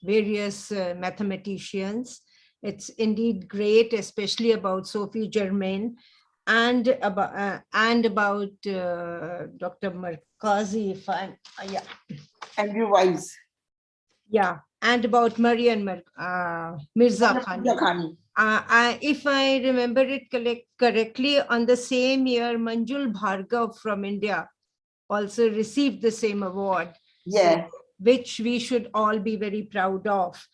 various mathematicians. It's indeed great, especially about Sophie Germain and about Dr. Markazi, if I'm, yeah. Andrew Weiss. Yeah, and about Mariam Mirza Khani. If I remember it correctly, on the same year, Manjul Bhargav from India also received the same award. Yeah. So, which we should all be very proud of.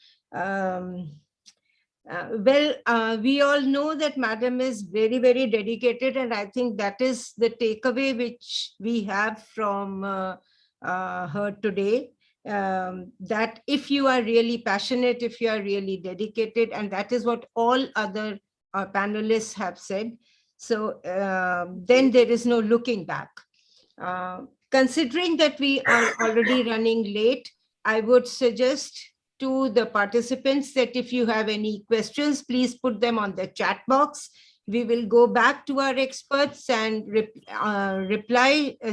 We all know that Madam is very, very dedicated, and I think that is the takeaway which we have from her today. That if you are really passionate, if you are really dedicated, and that is what all other panelists have said, so then there is no looking back. Considering that we are already running late, I would suggest to the participants that if you have any questions, please put them on the chat box. We will go back to our experts and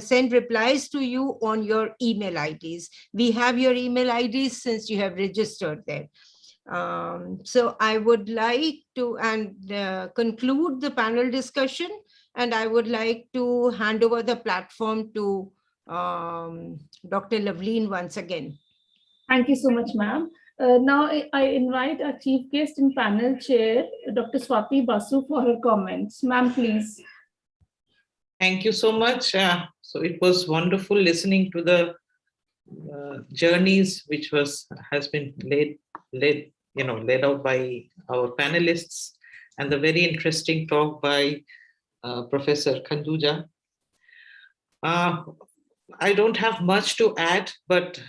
send replies to you on your email IDs. We have your email IDs since you have registered there. So I would like to conclude the panel discussion, and I would like to hand over the platform to Dr. Loveleen once again. Thank you so much, ma'am. Now I invite our chief guest and panel chair, Dr. Swati Basu, for her comments. Ma'am, please. Thank you so much. So it was wonderful listening to the journeys which has been laid out by our panelists, and the very interesting talk by Professor Khanduja. I don't have much to add, but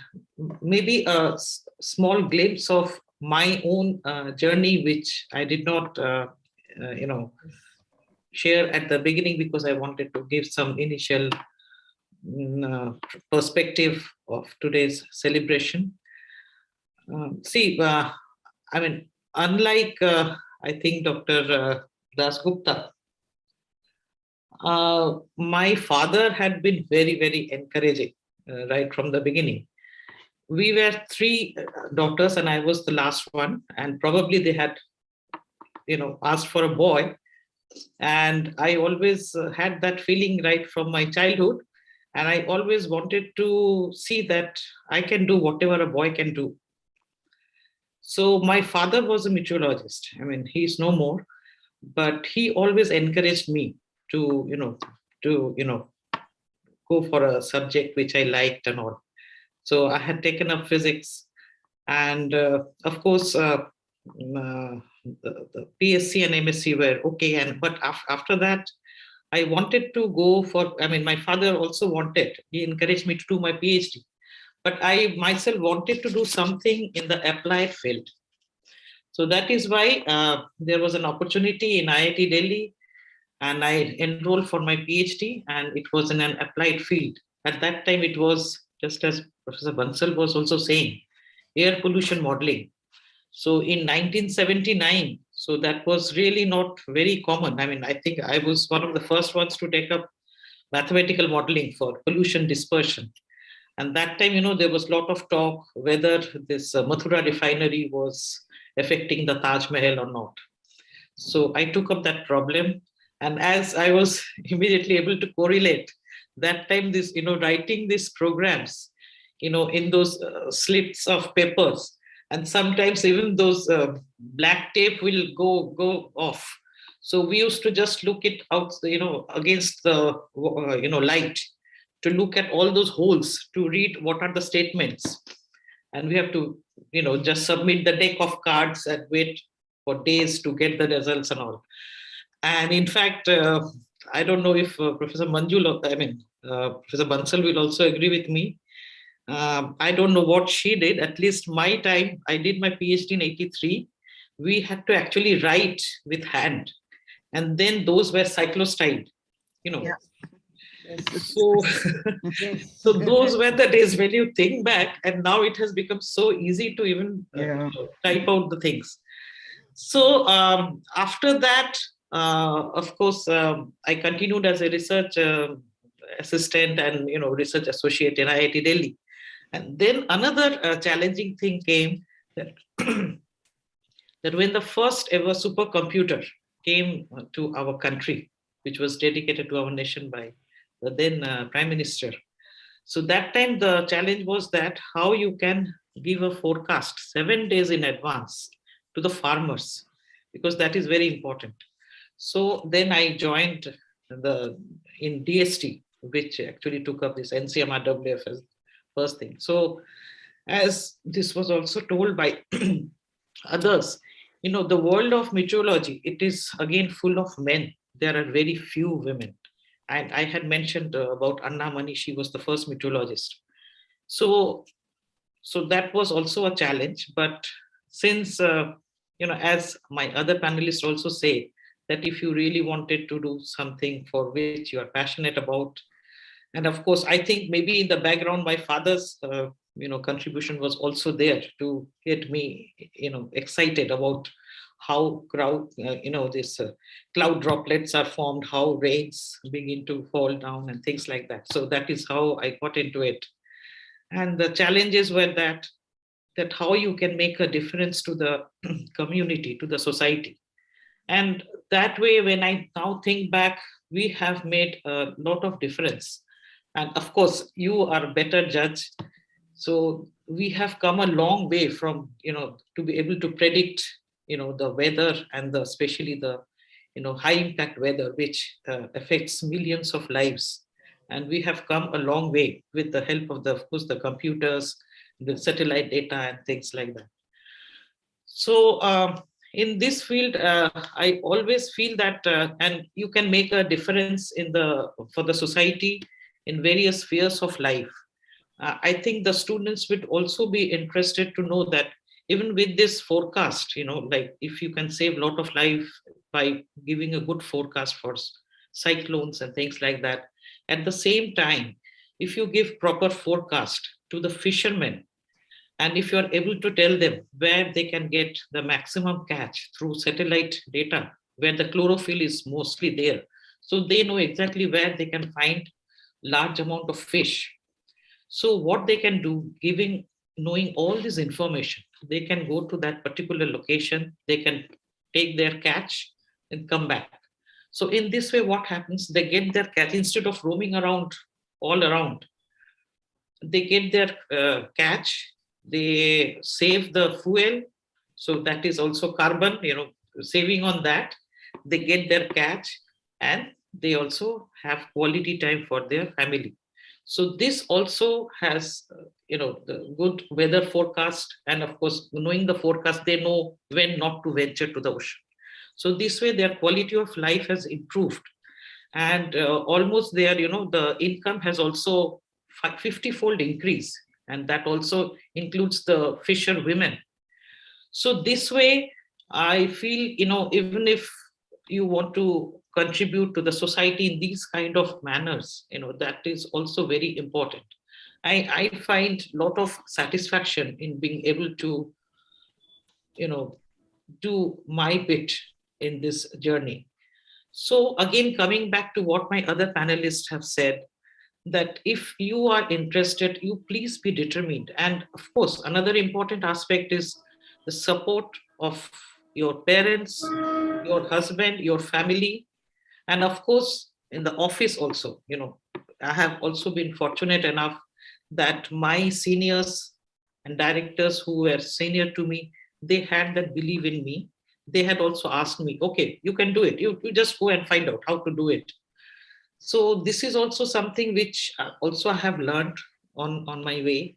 maybe a small glimpse of my own journey, which I did not, share at the beginning because I wanted to give some initial perspective of today's celebration. Unlike, I think, Dr. Dasgupta, my father had been very, very encouraging right from the beginning. We were 3 daughters and I was the last one, and probably they had, asked for a boy. And I always had that feeling right from my childhood. And I always wanted to see that I can do whatever a boy can do. So my father was a meteorologist. I mean, he's no more, but he always encouraged me to go for a subject which I liked and all. So I had taken up physics, And of course, the PSc and MSc were okay. But after that, I wanted to go for, I mean, my father also wanted, he encouraged me to do my PhD. But I myself wanted to do something in the applied field. So that is why there was an opportunity in IIT Delhi, and I enrolled for my PhD, and it was in an applied field. At that time, it was, just as Professor Bansal was also saying, air pollution modeling. So in 1979, so that was really not very common. I mean, I think I was one of the first ones to take up mathematical modeling for pollution dispersion. And that time, there was a lot of talk whether this Mathura refinery was affecting the Taj Mahal or not. So I took up that problem. And as I was immediately able to correlate, that time this, writing these programs, in those slips of papers, and sometimes even those black tape will go off. So we used to just look it out, against the, light, to look at all those holes, to read what are the statements. And we have to, just submit the deck of cards and wait for days to get the results and all. And in fact, I don't know if Professor Manjul, Professor Bansal will also agree with me. I don't know what she did. At least my time, I did my PhD in 83. We had to actually write with hand. And then those were cyclostyled, Yeah. So, so those were the days when you think back, and now it has become so easy to even type out the things. So after that, of course, I continued as a research assistant and research associate in IIT Delhi. And then another challenging thing came, that that when the first ever supercomputer came to our country, which was dedicated to our nation by the then Prime Minister. So that time the challenge was that how you can give a forecast 7 days in advance to the farmers, because that is very important. So then I joined in DST, which actually took up this NCMRWF as first thing. So as this was also told by others, the world of meteorology, it is again full of men. There are very few women. And I had mentioned about Anna Mani, she was the first meteorologist. So that was also a challenge. But since, as my other panelists also say, that if you really wanted to do something for which you are passionate about, and of course, I think maybe in the background, my father's, contribution was also there to get me, excited about how this cloud droplets are formed, how rains begin to fall down and things like that. So that is how I got into it. And the challenges were that how you can make a difference to the community, to the society. And that way, when I now think back, we have made a lot of difference. And of course, you are a better judge. So we have come a long way from, to be able to predict, the weather, and especially the, high impact weather, which affects millions of lives. And we have come a long way with the help of of course, the computers, the satellite data and things like that. So in this field, I always feel that, and you can make a difference for the society in various spheres of life. I think the students would also be interested to know that even with this forecast, like if you can save a lot of life by giving a good forecast for cyclones and things like that. At the same time, if you give proper forecast to the fishermen, and if you are able to tell them where they can get the maximum catch through satellite data, where the chlorophyll is mostly there, so they know exactly where they can find large amount of fish. So what they can do, knowing all this information, they can go to that particular location, they can take their catch and come back. So in this way, what happens, they get their catch instead of roaming around all around. They get their catch, they save the fuel. So that is also carbon, saving on that. They get their catch, and they also have quality time for their family. So this also has, the good weather forecast, and of course, knowing the forecast, they know when not to venture to the ocean. So this way, their quality of life has improved, and almost their, the income has also 50-fold increase, and that also includes the fisher women. So this way, I feel, even if you want to contribute to the society in these kind of manners, that is also very important. I find a lot of satisfaction in being able to, do my bit in this journey. So again, coming back to what my other panelists have said, that if you are interested, you please be determined. And of course, another important aspect is the support of your parents, your husband, your family, and of course, in the office also. I have also been fortunate enough that my seniors and directors who were senior to me, they had that belief in me. They had also asked me, okay, you can do it. You just go and find out how to do it. So this is also something which also I have learned on my way.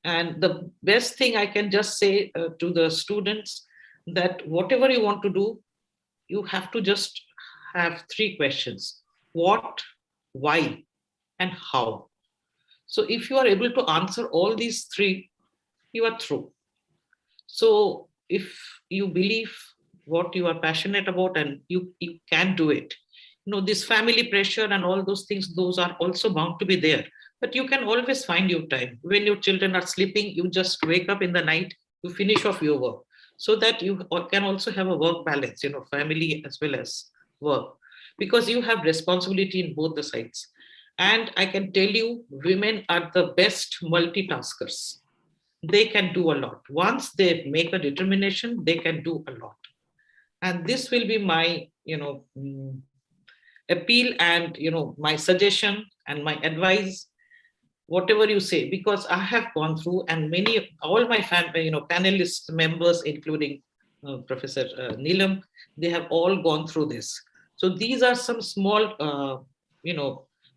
And the best thing I can just say to the students, that whatever you want to do, you have to just have 3 questions: what, why, and how. So if you are able to answer all these 3, you are through. So if you believe what you are passionate about and you can do it, this family pressure and all those things, those are also bound to be there. But you can always find your time. When your children are sleeping, you just wake up in the night, you finish off your work, so that you can also have a work balance, family as well as work, because you have responsibility in both the sides. And I can tell you, women are the best multitaskers. They can do a lot. Once they make a determination, they can do a lot. And this will be my, appeal and, my suggestion and my advice, whatever you say, because I have gone through, and all my panelist members, including Professor Neelam, they have all gone through this. So these are some small,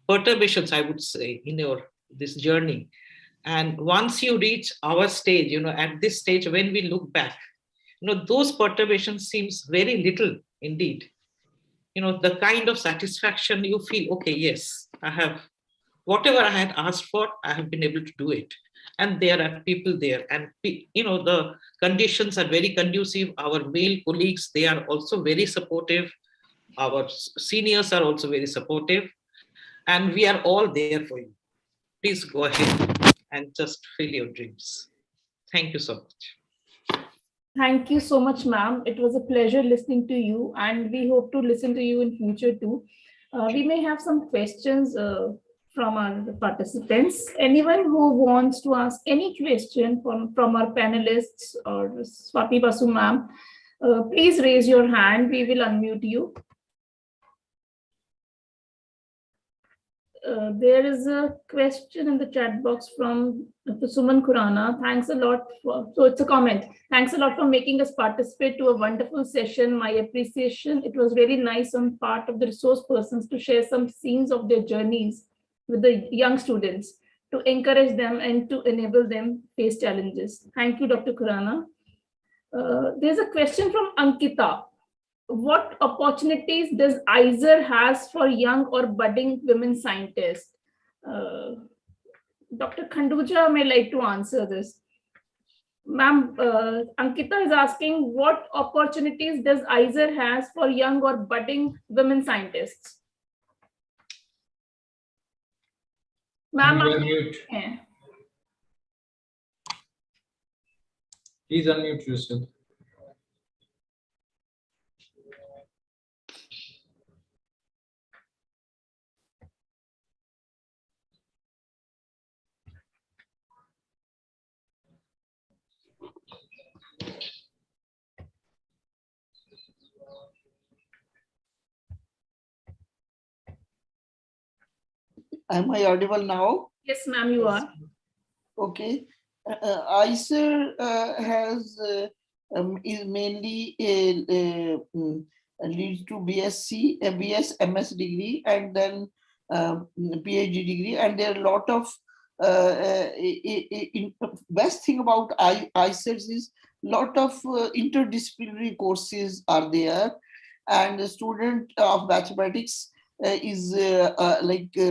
perturbations, I would say, in this journey. And once you reach our stage, at this stage, when we look back, those perturbations seems very little indeed. The kind of satisfaction you feel, okay, yes, I have, whatever I had asked for, I have been able to do it. And there are people there, and the conditions are very conducive. Our male colleagues, they are also very supportive. Our seniors are also very supportive, and we are all there for you. Please go ahead and just fill your dreams. Thank you so much. Thank you so much, ma'am. It was a pleasure listening to you, and we hope to listen to you in future too. We may have some questions from our participants. Anyone who wants to ask any question from our panelists or Swati Basu ma'am, please raise your hand. We will unmute you. There is a question in the chat box from Suman Khurana. Thanks a lot so it's a comment. Thanks a lot for making us participate to a wonderful session. My appreciation. It was really nice on part of the resource persons to share some scenes of their journeys with the young students to encourage them and to enable them face challenges. Thank you, Dr. Khurana. There's a question from Ankita. What opportunities does ISER has for young or budding women scientists? Dr. Khanduja may like to answer this. Ma'am, Ankita is asking, what opportunities does ISER has for young or budding women scientists? Ma'am, unmute. Yeah. Please unmute yourself. Am I audible now? Yes, ma'am, you are. Okay. ISER is mainly leads to BSc, BS, MS degree, and then PhD degree, and there are a lot of best thing about ICERS is lot of interdisciplinary courses are there, and the student of mathematics is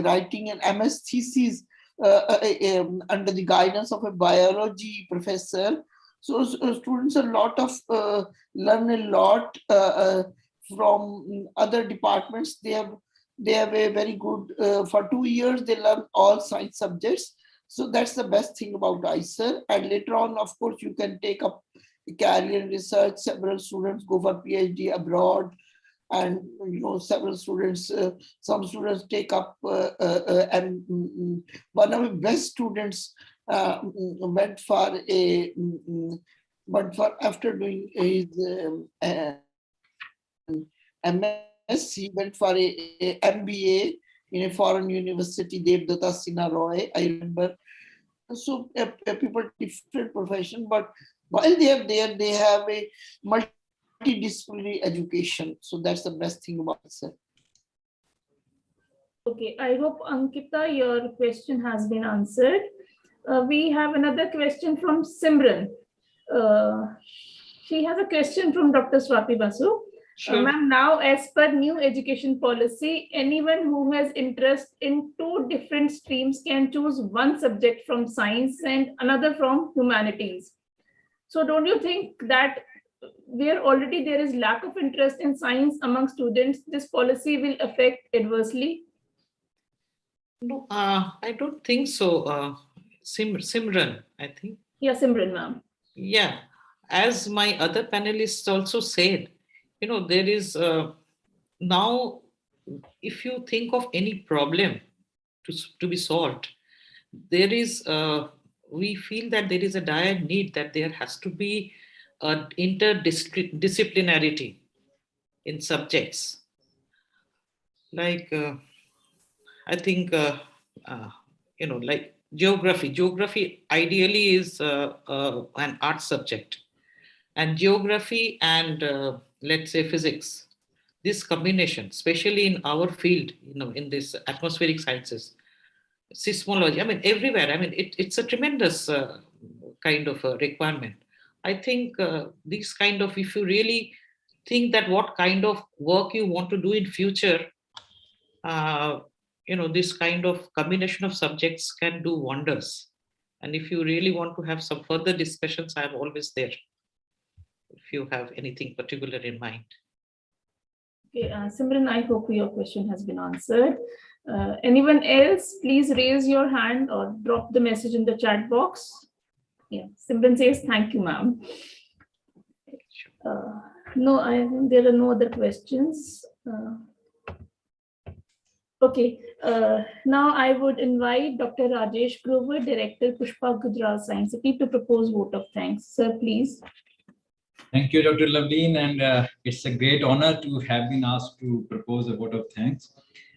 writing an MS thesis under the guidance of a biology professor. So students a lot of learn a lot from other departments. They have a very good for 2 years they learn all science subjects. So that's the best thing about ICER. And later on, of course, you can take up career in research. Several students go for PhD abroad, and several students, some students take up and one of the best students went for after doing his MSc, went for a MBA in a foreign university, Devdutta Sinha Roy, I remember. So people different profession, but while they are there, they have a multidisciplinary education. So that's the best thing about it. Okay, I hope Ankita, your question has been answered. We have another question from Simran. She has a question from Dr. Swati Basu. Sure. Ma'am, now as per new education policy, anyone who has interest in 2 different streams can choose one subject from science and another from humanities. So don't you think that where already there is lack of interest in science among students, this policy will affect adversely? No, I don't think so. Simran, I think. Yeah, Simran, ma'am. Yeah, as my other panelists also said, there is now, if you think of any problem to be solved, there is, we feel that there is a dire need that there has to be interdisciplinarity in subjects. Like, I think, like geography. Geography ideally is an art subject. And geography and let's say physics, this combination, especially in our field, in this atmospheric sciences, seismology, I mean, everywhere, I mean, it's a tremendous kind of a requirement. I think these kind of, if you really think that what kind of work you want to do in future, this kind of combination of subjects can do wonders. And if you really want to have some further discussions, I'm always there, if you have anything particular in mind. Okay, Simran, I hope your question has been answered. Anyone else, please raise your hand or drop the message in the chat box. Yeah, Simran says, thank you, ma'am. No, I think there are no other questions. Okay, now I would invite Dr. Rajesh Grover, Director, Pushpa Gujarat Science City, to propose vote of thanks. Sir, please. Thank you, Dr. Loveleen, and it's a great honor to have been asked to propose a vote of thanks.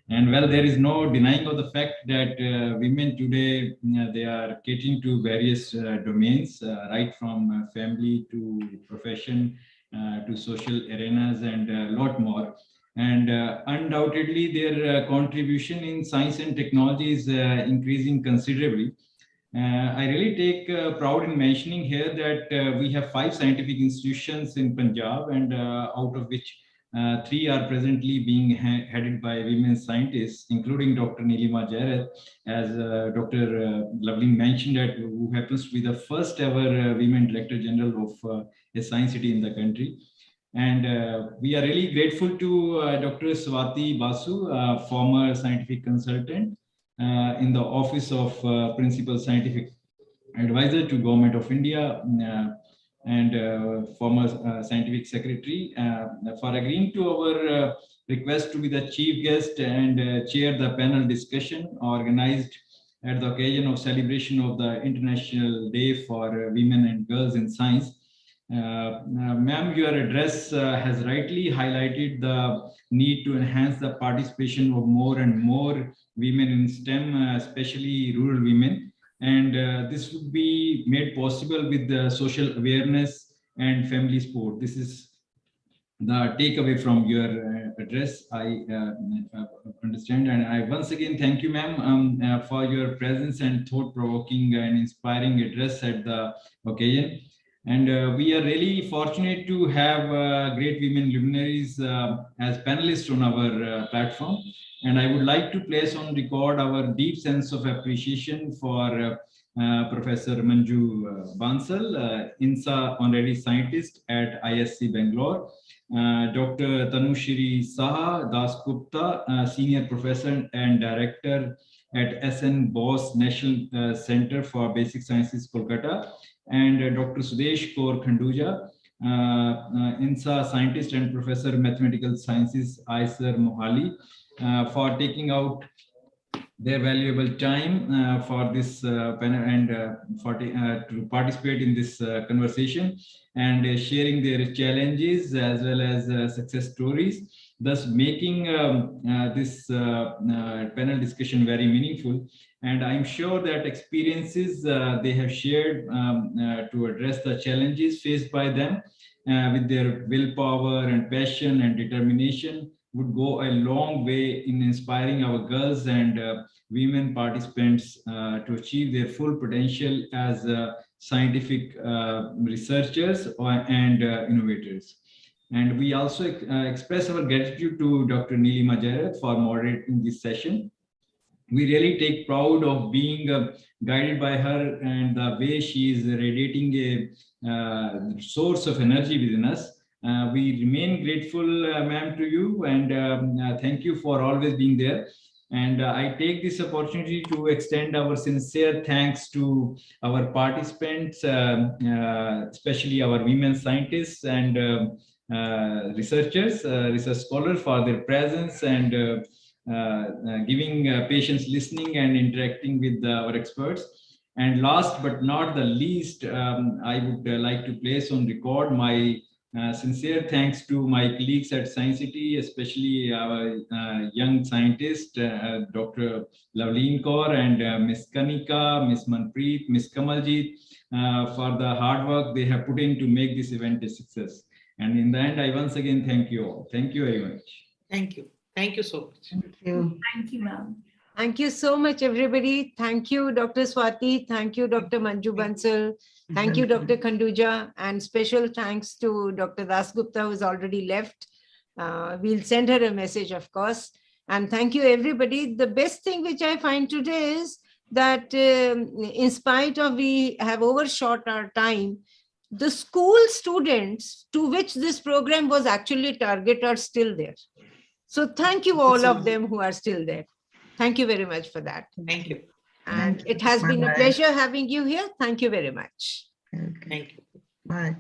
And well, there is no denying of the fact that women today, they are catering to various domains, right from family to profession to social arenas and a lot more. And undoubtedly, their contribution in science and technology is increasing considerably. I really take proud in mentioning here that we have 5 scientific institutions in Punjab, and out of which 3 are presently being headed by women scientists, including Dr. Neelima Jairath, as Dr. Loveleen mentioned, that who happens to be the first ever women Director General of a science city in the country. And we are really grateful to Dr. Swati Basu, former scientific consultant in the Office of Principal Scientific Advisor to Government of India and former Scientific Secretary, for agreeing to our request to be the chief guest and chair the panel discussion organized at the occasion of celebration of the International Day for Women and Girls in Science. Ma'am, your address has rightly highlighted the need to enhance the participation of more and more women in STEM, especially rural women. And this would be made possible with the social awareness and family support. This is the takeaway from your address, I understand. And I once again thank you, ma'am, for your presence and thought-provoking and inspiring address at the occasion. And we are really fortunate to have great women luminaries as panelists on our platform. And I would like to place on record our deep sense of appreciation for Professor Manju Bansal, INSA honorary scientist at ISC Bangalore, Dr. Tanushri Saha Dasgupta, Senior Professor and Director at SN Bose National Center for Basic Sciences, Kolkata, and Dr. Sudesh Kaur Khanduja, INSA Scientist and Professor Mathematical Sciences, ISER Mohali, for taking out their valuable time for this panel and to participate in this conversation and sharing their challenges as well as success stories, thus making this panel discussion very meaningful. And I'm sure that experiences they have shared to address the challenges faced by them with their willpower and passion and determination would go a long way in inspiring our girls and women participants to achieve their full potential as scientific researchers and innovators. And we also express our gratitude to Dr. Nilima Jairath for moderating this session. We really take proud of being guided by her and the way she is radiating a source of energy within us. We remain grateful, ma'am, to you, and thank you for always being there. And I take this opportunity to extend our sincere thanks to our participants, especially our women scientists and researchers, research scholars for their presence and giving patience, listening and interacting with our experts. And last but not the least, I would like to place on record my sincere thanks to my colleagues at Science City, especially our young scientist, Dr. Lavleen Kaur and Ms. Kanika, Ms. Manpreet, Ms. Kamaljeet, for the hard work they have put in to make this event a success. And in the end, I once again thank you all. Thank you very much. Thank you. Thank you so much. Thank you. Thank you, ma'am. Thank you so much, everybody. Thank you, Dr. Swati. Thank you, Dr. Manju Bansal. Thank you, Dr. Khanduja. And special thanks to Dr. Dasgupta, who's already left. We'll send her a message, of course. And thank you, everybody. The best thing which I find today is that in spite of we have overshot our time, the school students to which this program was actually targeted are still there. So thank you all of them who are still there. Thank you very much for that. Thank you. And it has been a pleasure having you here. Thank you very much. Okay. Thank you. Bye.